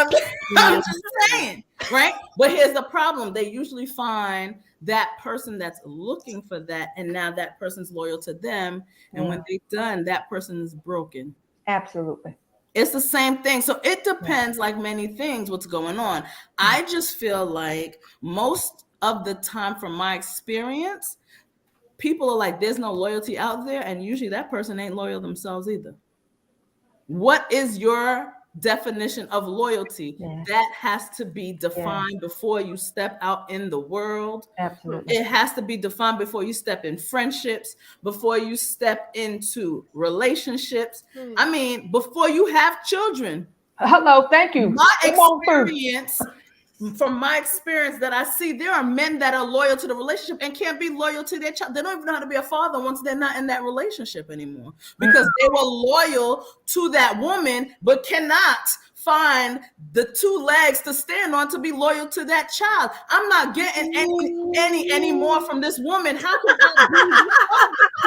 just saying, right? But here's the problem. They usually find that person that's looking for that, and now that person's loyal to them. And when they're done, that person is broken. Absolutely. It's the same thing. So it depends, like many things, what's going on. I just feel like most of the time, from my experience, people are like, there's no loyalty out there. And usually that person ain't loyal themselves either. What is your definition of loyalty? That has to be defined before you step out in the world. Absolutely. It has to be defined before you step in friendships, before you step into relationships. I mean, before you have children. Hello, thank you. From my experience that I see, there are men that are loyal to the relationship and can't be loyal to their child. They don't even know how to be a father once they're not in that relationship anymore, because they were loyal to that woman, but cannot find the two legs to stand on to be loyal to that child. I'm not getting any more from this woman. How can I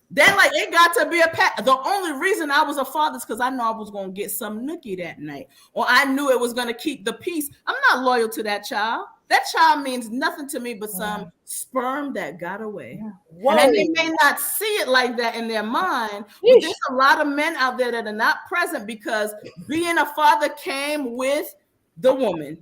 Then, like, it got to be a pet. The only reason I was a father is because I know I was going to get some nookie that night, or I knew it was going to keep the peace. I'm not loyal to that child. That child means nothing to me but some sperm that got away. And they may not see it like that in their mind, but there's a lot of men out there that are not present because being a father came with the woman.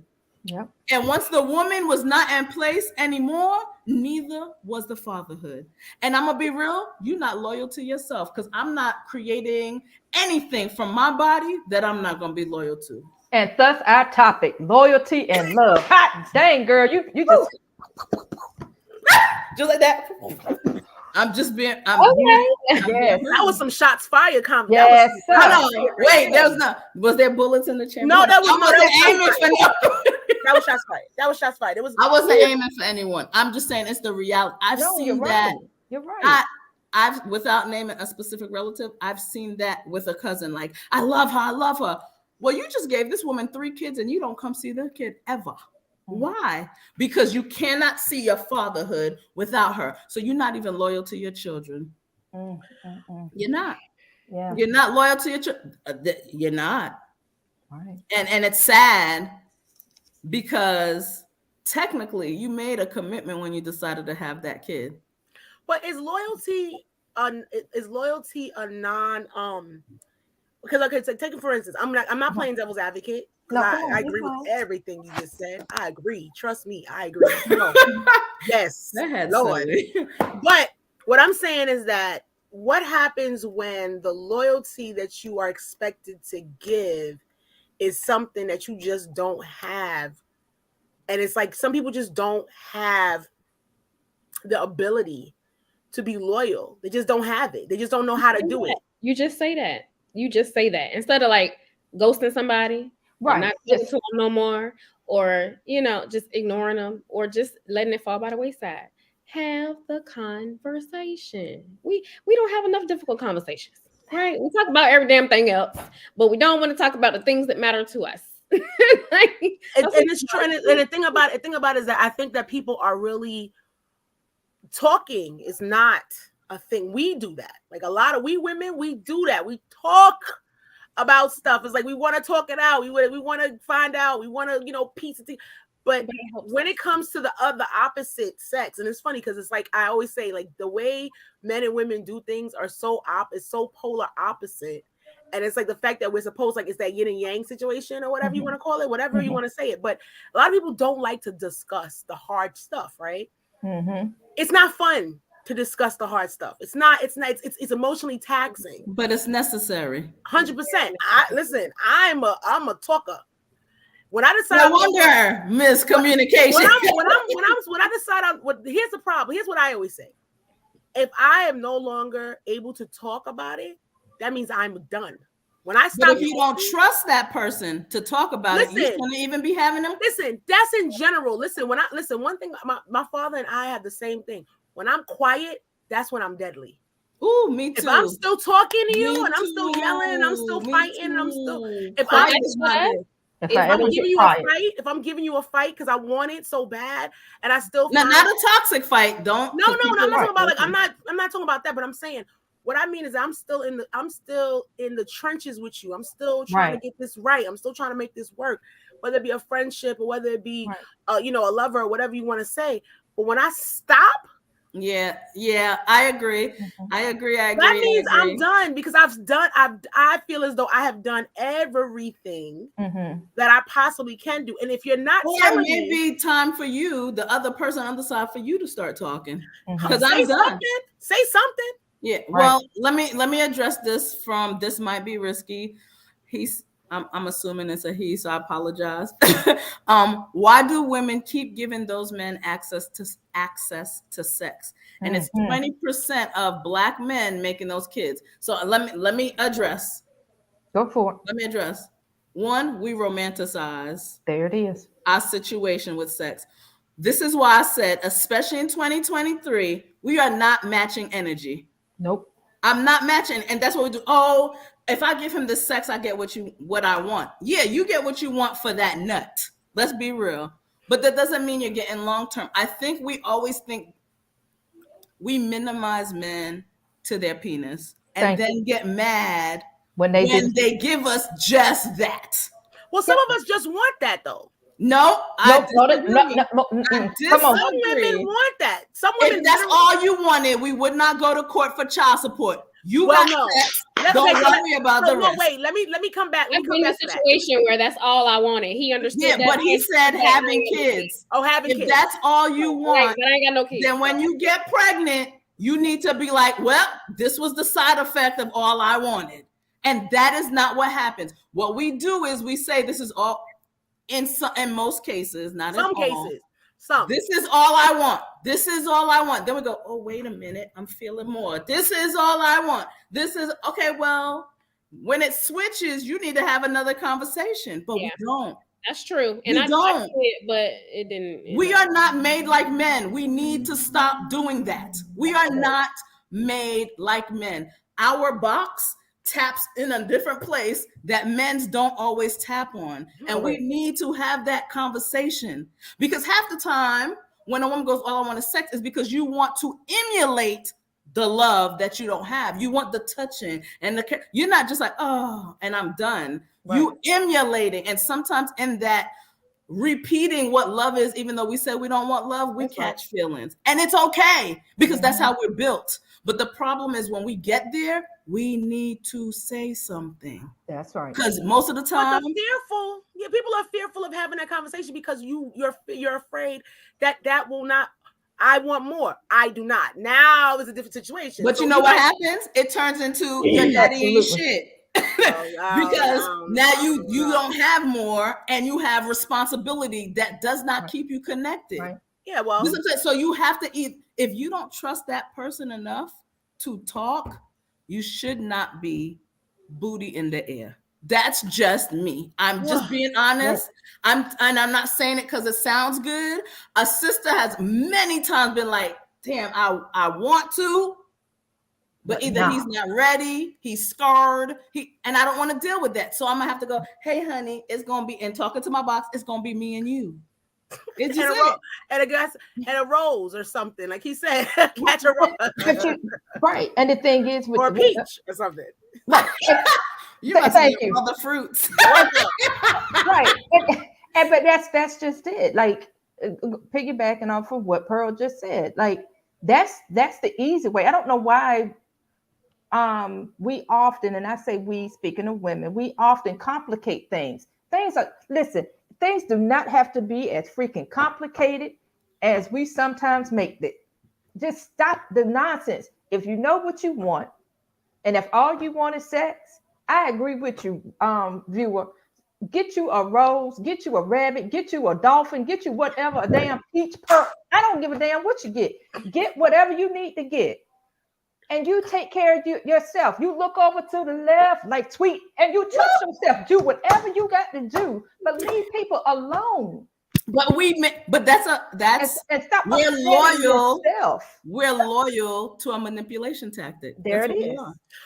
Yep. And once the woman was not in place anymore, neither was the fatherhood. And I'm gonna be real, you're not loyal to yourself, because I'm not creating anything from my body that I'm not gonna be loyal to. And thus our topic, loyalty and love. Hot dang, girl, you just like that. I'm just being. That was some shots fired. Yes. Wait, there was not. Was there bullets in the chamber? No, that was That was shots fired. That was shots fired. It was. I wasn't aiming for anyone. I'm just saying it's the reality. I've seen that. You're right. I've, without naming a specific relative, I've seen that with a cousin. Like, I love her, I love her. Well, you just gave this woman 3 kids and you don't come see their kid ever. Why? Because you cannot see your fatherhood without her. So you're not even loyal to your children. You're not. Yeah. You're not loyal to your children. You're not. Right. And it's sad because technically you made a commitment when you decided to have that kid. But is loyalty a non because okay, so take it for instance, I'm not playing devil's advocate because I agree with everything you just said. I agree. Trust me, I agree. No. Yes, Lord. But what I'm saying is that what happens when the loyalty that you are expected to give is something that you just don't have, and it's like some people just don't have the ability to be loyal. They just don't have it. They just don't know how to do it. You just say that. You just say that instead of like ghosting somebody, right? Not talking to them no more, or just ignoring them, or just letting it fall by the wayside. Have the conversation. We don't have enough difficult conversations, right? We talk about every damn thing else, but we don't want to talk about the things that matter to us. And it's true. And the thing about it is that I think that people are really talking is not a thing. We do that. Like a lot of we women, we do that. We talk about stuff. It's like we want to talk it out. We want to find out. We want to, piece it. But when it comes to the opposite sex, and it's funny because it's like I always say, like the way men and women do things are so polar opposite. And it's like the fact that we're supposed, like it's that yin and yang situation or whatever you want to call it, whatever you want to say it. But a lot of people don't like to discuss the hard stuff, right? It's not fun to discuss the hard stuff. It's emotionally taxing. But it's necessary. 100%. Listen, I'm a talker. When I decide, no wonder miscommunication. When I decide on here's the problem. Here's what I always say. If I am no longer able to talk about it, that means I'm done. When I stop, but if you don't trust that person to talk about it, you shouldn't even be having them. Listen, that's in general. Listen, one thing, my father and I have the same thing. When I'm quiet, that's when I'm deadly. Ooh, me too. If I'm still talking to you and I'm still yelling and I'm still fighting and I'm still if I'm giving you a fight because I want it so bad and I still not a toxic fight. No, I'm not talking about like I'm not talking about that, but I'm saying what I mean is I'm still in the trenches with you. I'm still trying to get this right. I'm still trying to make this work, whether it be a friendship or whether it be a lover or whatever you want to say. But when I stop, yeah, I agree. I agree. That means I'm done because I feel as though I have done everything that I possibly can do. And if you're not, it may be time for you, the other person on the side, for you to start talking because I'm done. Say something. Yeah. Well, let me address this from this might be risky. I'm assuming it's a he, so I apologize. Why do women keep giving those men access to sex? And it's 20% of Black men making those kids. So let me address. Go for it. Let me address. One, we romanticize. There it is. Our situation with sex. This is why I said, especially in 2023, we are not matching energy. Nope. I'm not matching, and that's what we do. Oh, if I give him the sex, I get what I want. Yeah, you get what you want for that nut. Let's be real. But that doesn't mean you're getting long term. I think we always think we minimize men to their penis and then get mad when they give us just that. Well, some of us just want that though. No, come on. Some women want that. Some women. If that's all you wanted, we would not go to court for child support. You got sex. Don't worry about the rest. Wait, let me come back. I've been in a situation where that's all I wanted. He understood. Yeah, that but he said having kids. Oh, having kids. If that's all you want, but I ain't got no kids. Then when you get pregnant, you need to be like, well, this was the side effect of all I wanted, and that is not what happens. What we do is we say this is all. In most cases, not in all. Some. This is all I want. This is all I want. Then we go, oh, wait a minute. I'm feeling more. This is all I want. This is okay. Well, when it switches, you need to have another conversation, but we don't. That's true. And I don't. But it didn't. We are not made like men. We need to stop doing that. We are not made like men. Our box taps in a different place that men's don't always tap on. And we need to have that conversation, because half the time when a woman goes, all I want is sex, is because you want to emulate the love that you don't have. You want the touching and you're not just like, oh, and I'm done. Right. You emulating. And sometimes in that repeating what love is, even though we said we don't want love, we catch feelings. And it's okay, because that's how we're built. But the problem is when we get there, we need to say something. That's right. Because most of the time, fearful. Yeah, people are fearful of having that conversation because you're afraid that will not. I want more. I do not. Now is a different situation. But so you know what happens? It turns into your daddy ain't shit. Because now you don't have more, and you have responsibility that does not keep you connected. Right. Yeah, well, so you have to eat. If you don't trust that person enough to talk, you should not be booty in the air. That's just me. I'm just being honest. I'm not saying it because it sounds good. A sister has many times been like, damn, I want to, but either he's not ready, he's scarred, and I don't want to deal with that. So I'm gonna have to go, hey honey, it's gonna be, and talking to my box, it's gonna be me and you. It's just and a rose or something, like he said, catch a rose. Right. And the thing is, with or a peach or something. Right. You must have all the fruits. Right. And but that's just it. Like, piggybacking off of what Pearl just said. Like, that's the easy way. I don't know why we often, and I say we, speaking of women, we often complicate things. Things do not have to be as freaking complicated as we sometimes make it. Just stop the nonsense. If you know what you want, and if all you want is sex, I agree with you, viewer. Get you a rose, get you a rabbit, get you a dolphin, get you whatever, a damn peach pearl. I don't give a damn what you get. Get whatever you need to get. And you take care of yourself. You look over to the left, like Tweet, and you touch yourself. Do whatever you got to do, but leave people alone. But we're loyal. Yourself. We're loyal to a manipulation tactic. There it is.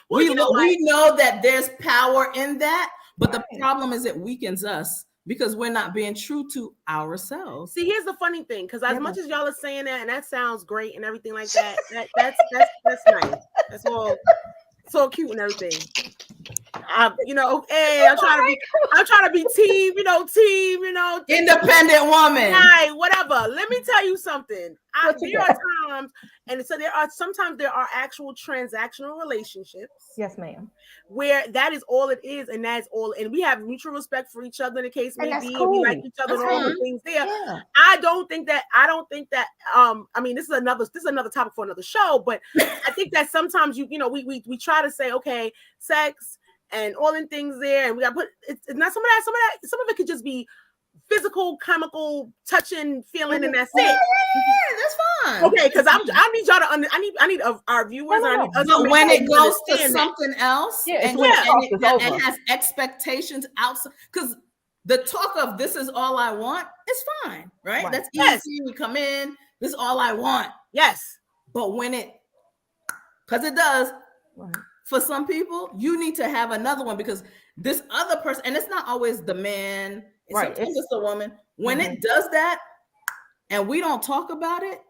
We know that there's power in that, but the problem is it weakens us because we're not being true to ourselves. See, here's the funny thing, because as much as y'all are saying that, and that sounds great and everything like that, that's nice. That's all so cute and everything. Hey, I'm trying to be team, independent woman. Right, whatever. Let me tell you something. There are times, and so sometimes there are actual transactional relationships. Yes, ma'am. Where that is all it is, and that's all, and we have mutual respect for each other. The case may be, cool. We like each other, and all the things there. Yeah. I don't think that. I mean, this is another topic for another show, but I think that sometimes we try to say, okay, sex and all the things there, and we got to put it's not some of it could just be physical, chemical, touching, feeling, and that's it. Yeah, that's fine. Okay, because I need y'all to I need our viewers. But when it goes to something else, and has expectations outside, because the talk of this is all I want is fine, right? That's easy. We come in, this is all I want. Yes, but when because it does. Right. For some people, you need to have another one because this other person, and it's not always the man, it's just a woman. When it does that and we don't talk about it,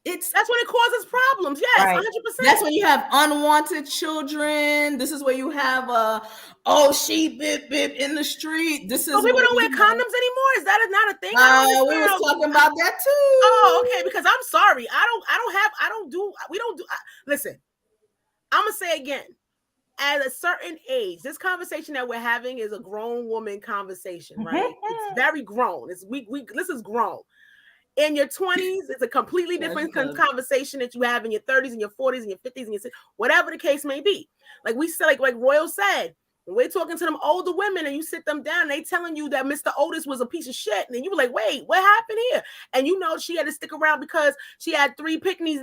that's when it causes problems. Yes, 100%. That's when you have unwanted children. This is where you have she bip bip in the street. This is people don't wear condoms anymore. Is that not a thing? We were talking about that too. Oh, okay. Because I'm sorry, listen. I'm gonna say again, at a certain age, this conversation that we're having is a grown woman conversation, right? It's very grown. This is grown. In your 20s, it's a completely different conversation that you have in your 30s and your 40s and your 50s and your 60s, whatever the case may be. Like we said, like Royal said, when we're talking to them older women and you sit them down, and they telling you that Mr. Otis was a piece of shit, and then you were like, wait, what happened here? And she had to stick around because she had 3 picnics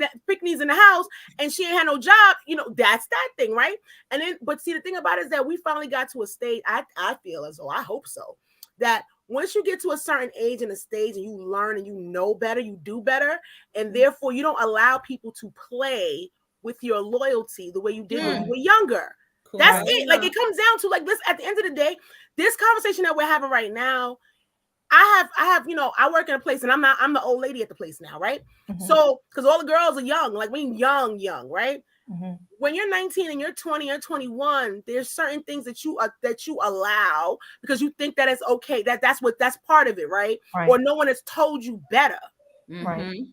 in the house and she ain't had no job. That's that thing, right? And then, but see, the thing about it is that we finally got to a stage, I feel as though, I hope so, that once you get to a certain age and a stage and you learn and you know better, you do better, and therefore you don't allow people to play with your loyalty the way you did when you were younger. Cool. That's it. Like, it comes down to, like, this, at the end of the day, this conversation that we're having right now, I have, I work in a place, and I'm the old lady at the place now, right? So, because all the girls are young, like, we young, right? When you're 19 and you're 20 or 21, there's certain things that you allow because you think that it's okay. That's part of it, right? Or no one has told you better. Right.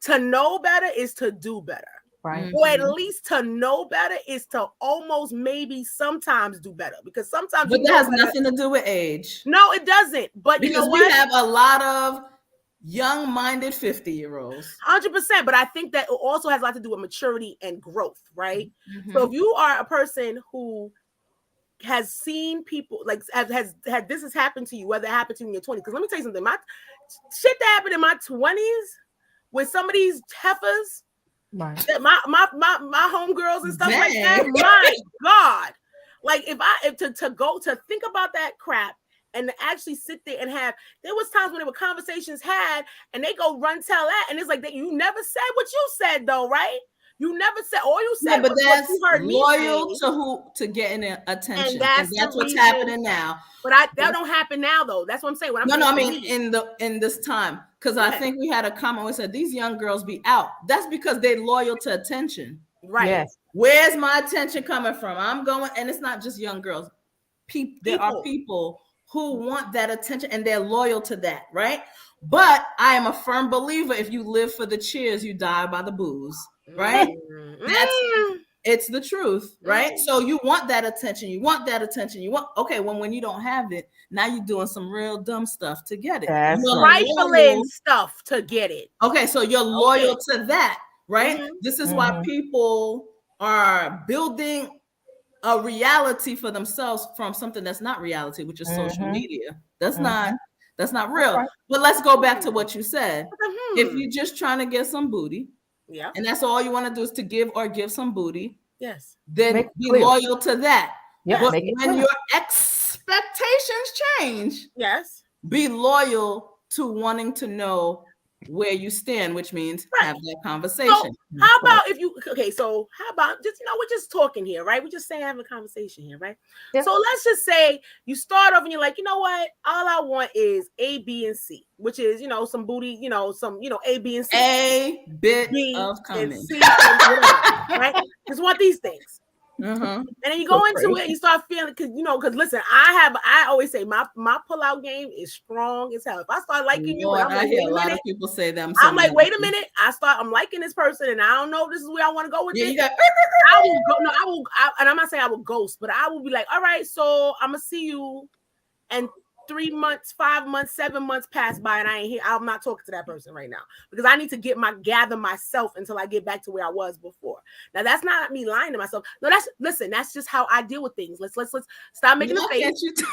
To know better is to do better. Right. Or at least to know better is to almost maybe sometimes do better, because sometimes But that has nothing to do with age. No, it doesn't. But because you know what? We have a lot of young-minded 50-year-olds. 100%. But I think that it also has a lot to do with maturity and growth, right? So if you are a person who has seen people, like, has had this has happened to you, whether it happened to you in your 20s, because let me tell you something, my shit that happened in my 20s with some of these heifers, right, my homegirls and stuff like that, my God. Like, if to think about that crap and to actually sit there and there was times when there were conversations had and they go run tell that, and it's like that you never said what you said though, right? You never said, all you said, but that's what you heard loyal me say, to getting attention, and that's what's happening now. But that don't happen now though. That's what I'm saying. I mean in this time, because I think we had a comment where said these young girls be out. That's because they're loyal to attention, right? Yes. Where's my attention coming from? I'm going, and it's not just young girls. There are people who want that attention and they're loyal to that, right? But I am a firm believer, if you live for the cheers, you die by the booze, right? It's the truth, right? So you want that attention. When you don't have it, now you're doing some real dumb stuff to get it. Rifling stuff to get it. Okay, so you're loyal to that, right? This is why people are building a reality for themselves from something that's not reality, which is social media. That's not real. Right. But let's go back to what you said. If you're just trying to get some booty, and that's all you want to do is to give some booty, then be loyal to that. But when your expectations change, be loyal to wanting to know where you stand, which means have that conversation. So how about just, we're just talking here, right? We're just saying, having a conversation here, right? Yeah. So let's just say you start off and you're like, you know what? All I want is A, B, and C, which is, some booty, some, A, B, and C. A bit B of coming. And C, and whatever, right? Just want these things. And then you go into it and you start feeling, because listen, I always say my pull-out game is strong as hell. If I start liking you, and I hear a lot of people say that. I'm like, wait a minute, I'm liking this person, and I don't know if this is where I want to go with this. I will go. No, I will. And I'm not saying I will ghost, but I will be like, all right, so I'm gonna see you, and 3 months, 5 months, 7 months pass by, and I ain't here. I'm not talking to that person right now because I need to gather myself until I get back to where I was before. Now that's not me lying to myself. No, that's just how I deal with things. Let's stop making a face. This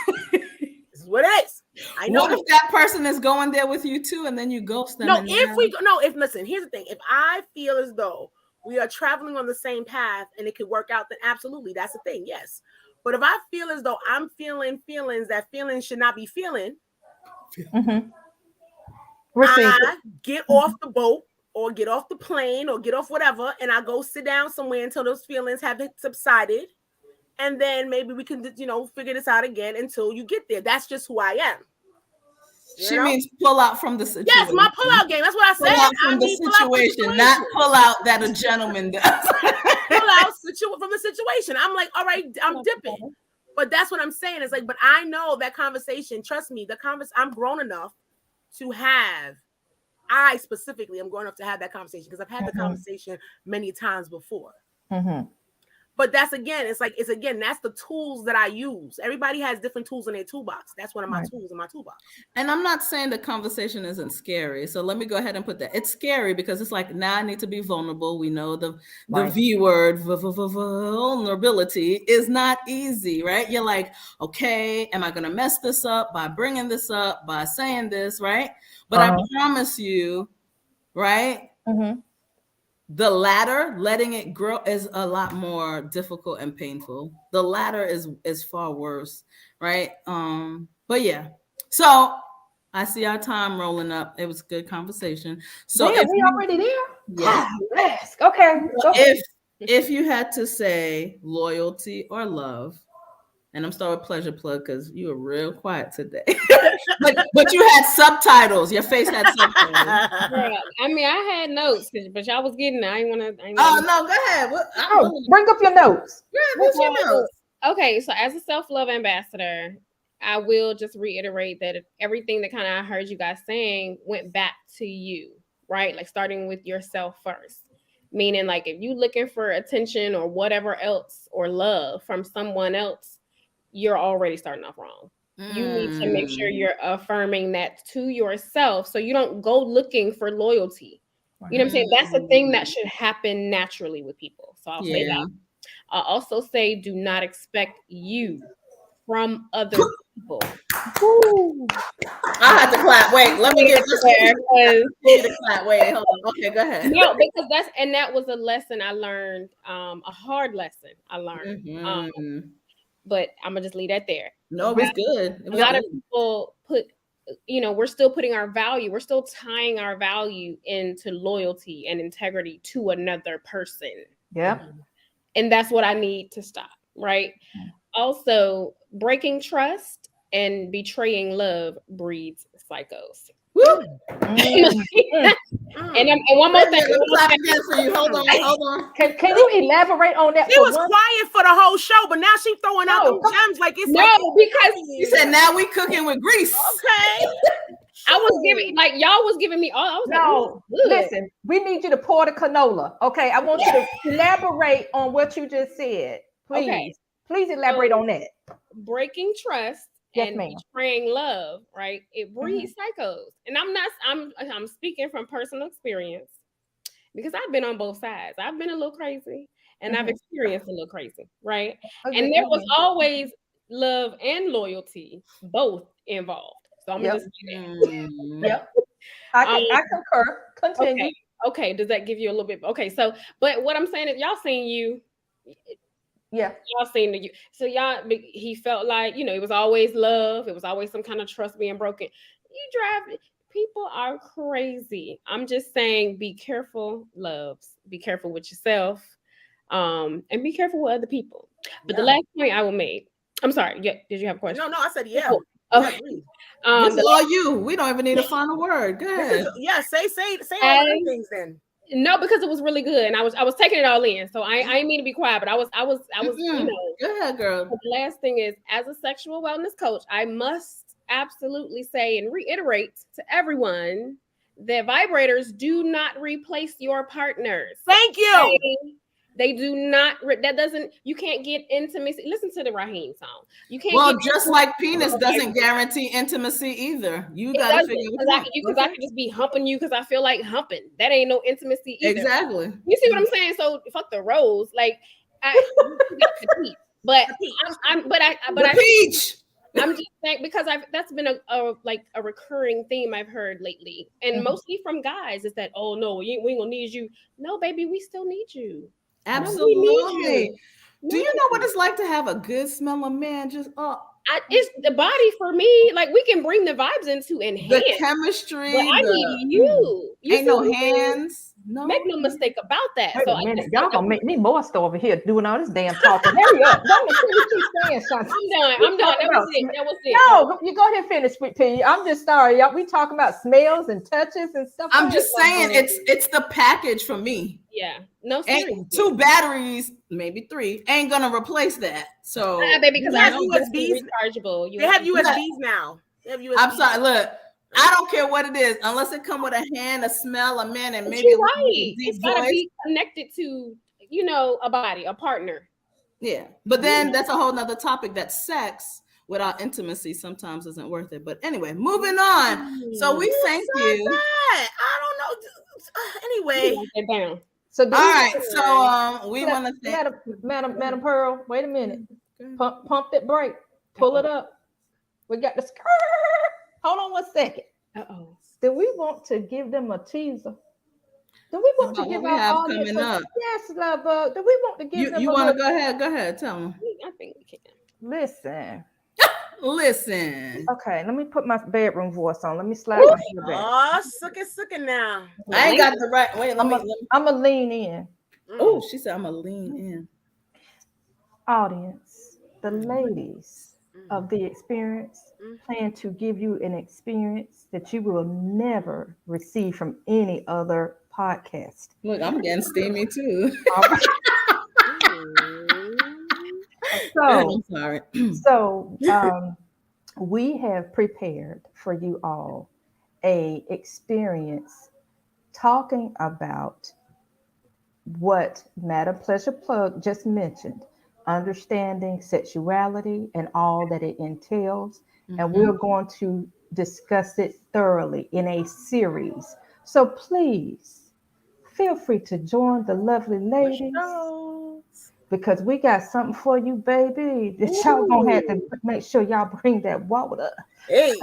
is what it is. I know. What if that person is going there with you too, and then you ghost them? Listen, here's the thing. If I feel as though we are traveling on the same path and it could work out, then absolutely, that's the thing. Yes. But if I feel as though I'm feeling feelings that feelings should not be feeling, I get off the boat or get off the plane or get off whatever, and I go sit down somewhere until those feelings have subsided. And then maybe we can, figure this out again until you get there. That's just who I am. She means pull out from the situation. Yes, my pull-out game. That's what I said. Pull out from the situation, not pull out that a gentleman does. Pull out from the situation. I'm like, all right, I'm dipping. But that's what I'm saying. It's like, but I know that conversation, trust me, I'm grown enough to have, I specifically am grown enough to have that conversation because I've had the conversation many times before. But that's that's the tools that I use. Everybody has different tools in their toolbox. That's one of my tools in my toolbox. And I'm not saying the conversation isn't scary. So let me go ahead and put that. It's scary because it's like, now I need to be vulnerable. We know the V word, vulnerability is not easy, right? You're like, okay, am I going to mess this up by bringing this up, by saying this, right? But I promise you, right? The latter, letting it grow, is a lot more difficult and painful. The latter is far worse, right? But yeah. So I see our time rolling up. It was a good conversation. So we already there? Yeah. Yes. Okay. If you had to say loyalty or love, and I'm starting with pleasure plug because you were real quiet today. but you had subtitles. Your face had subtitles. Yeah, I mean, I had notes, but y'all was getting it. I ain't want to. Oh no, go ahead. Bring up your notes. Yeah, what's your notes? Okay, so as a self-love ambassador, I will just reiterate that everything that kind of I heard you guys saying went back to you, right? Like starting with yourself first. Meaning, like, if you looking for attention or whatever else or love from someone else, you're already starting off wrong. You need to make sure you're affirming that to yourself so you don't go looking for loyalty. You know what I'm saying? That's a thing that should happen naturally with people. So I'll say that. I'll also say do not expect you from other people. I had to clap. Wait, let me get this there. Clap. Wait, hold on. Okay, go ahead. No, because that was a lesson I learned, a hard lesson I learned. But I'm gonna just leave that there. No, it was good. A lot of people we're still putting we're still tying our value into loyalty and integrity to another person. Yeah. And that's what I need to stop, right? Also, breaking trust and betraying love breeds psychos. And one more thing. Clap again for you. Hold on. Can you elaborate on that? She was quiet for the whole show, but now she's throwing out them gems like it's because you said now we cooking with grease. Okay. I was giving y'all was giving me all. I was listen, we need you to pour the canola. Okay, I want you to elaborate on what you just said. Please, please elaborate on that. Breaking trust and betraying love, right? It breeds psychos, and I'm speaking from personal experience because I've been on both sides. I've been a little crazy, and I've experienced a little crazy, right? And there was always love and loyalty both involved. So I'm gonna just say that. Yep. I concur. Continue. Okay. Does that give you a little bit? Okay. So, but what I'm saying is, y'all seen you. Yeah. Y'all seen you. So he felt like it was always love. It was always some kind of trust being broken. People are crazy. I'm just saying, be careful, loves. Be careful with yourself, and be careful with other people. But the last point I will make. I'm sorry. Yeah. Did you have a question? No, I said yeah. Okay. This is all you. We don't even need a final word. Go ahead. Say all the things then. No, because it was really good, and I was taking it all in. So I didn't mean to be quiet, but I was Go ahead, girl. The last thing is, as a sexual wellness coach, I must absolutely say and reiterate to everyone that vibrators do not replace your partners. Thank you. They do not. You can't get intimacy. Listen to the Raheem song. You can't. Well, just like penis doesn't guarantee intimacy either. You got to figure it out. Because I can just be humping you because I feel like humping. That ain't no intimacy either. Exactly. You see what I'm saying? So fuck the rose. Like but peach. I'm just saying because that's been a recurring theme I've heard lately, and mostly from guys is that no, we ain't gonna need you. No, baby, we still need you. Absolutely. Do you know what it's like to have a good smelling man? It's the body for me. Like we can bring the vibes into enhance the chemistry. But I need you. Ain't no hands. No. Make no mistake about that. Wait a minute. Y'all gonna make me moist over here doing all this damn talking. Hurry up. Don't keep saying something. I'm done. That was it. No, you go ahead and finish, Sweet Pea. I'm just sorry. Y'all, we talking about smells and touches and stuff. I'm just saying it's the package for me. Yeah. No, seriously. 2 batteries, maybe 3, ain't gonna replace that. So baby, because I know USBs rechargeable. They have USBs now. I'm sorry, look. I don't care what it is, unless it come with a hand, a smell, a man, and maybe it's gotta be connected to, a body, a partner. Yeah, but then that's a whole nother topic. That sex without intimacy sometimes isn't worth it. But anyway, moving on. So we thank you. I don't know. Anyway, so all right. So we want to thank Madam Pearl. Wait a minute. Pump that brake. Pull it up. We got the skirt. Hold on 1 second. Do we want to give them a teaser? Do we want to give our audience yes, love? Do we want to give them? You want to go ahead? Go ahead. Tell them. I think we can. Listen. Okay, let me put my bedroom voice on. Let me slide my hair back. Sucking now. I ain't got the right. Wait, I'm gonna lean in. Oh, she said I'm gonna lean in. Audience, the ladies of the experience plan to give you an experience that you will never receive from any other podcast. Look, I'm getting steamy too. So, I'm sorry. so we have prepared for you all a experience talking about what Madam Pleasure Plug just mentioned, understanding sexuality and all that it entails. And we're going to discuss it thoroughly in a series. So please feel free to join the lovely ladies because we got something for you, baby. That y'all gonna have to make sure y'all bring that water. Hey,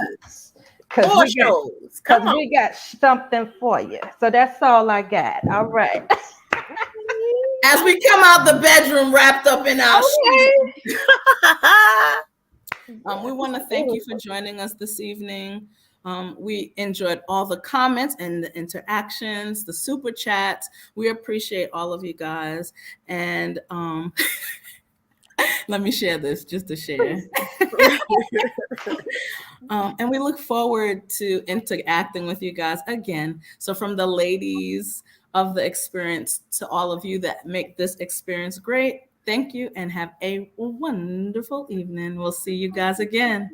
Because four shows. Come on. we got something for you. So that's all I got. All right. As we come out the bedroom wrapped up in our sheets. We want to thank you for joining us this evening. We enjoyed all the comments and the interactions, the super chats. We appreciate all of you guys. And let me share this just to share. And we look forward to interacting with you guys again. So from the ladies of the experience to all of you that make this experience great, thank you and have a wonderful evening. We'll see you guys again.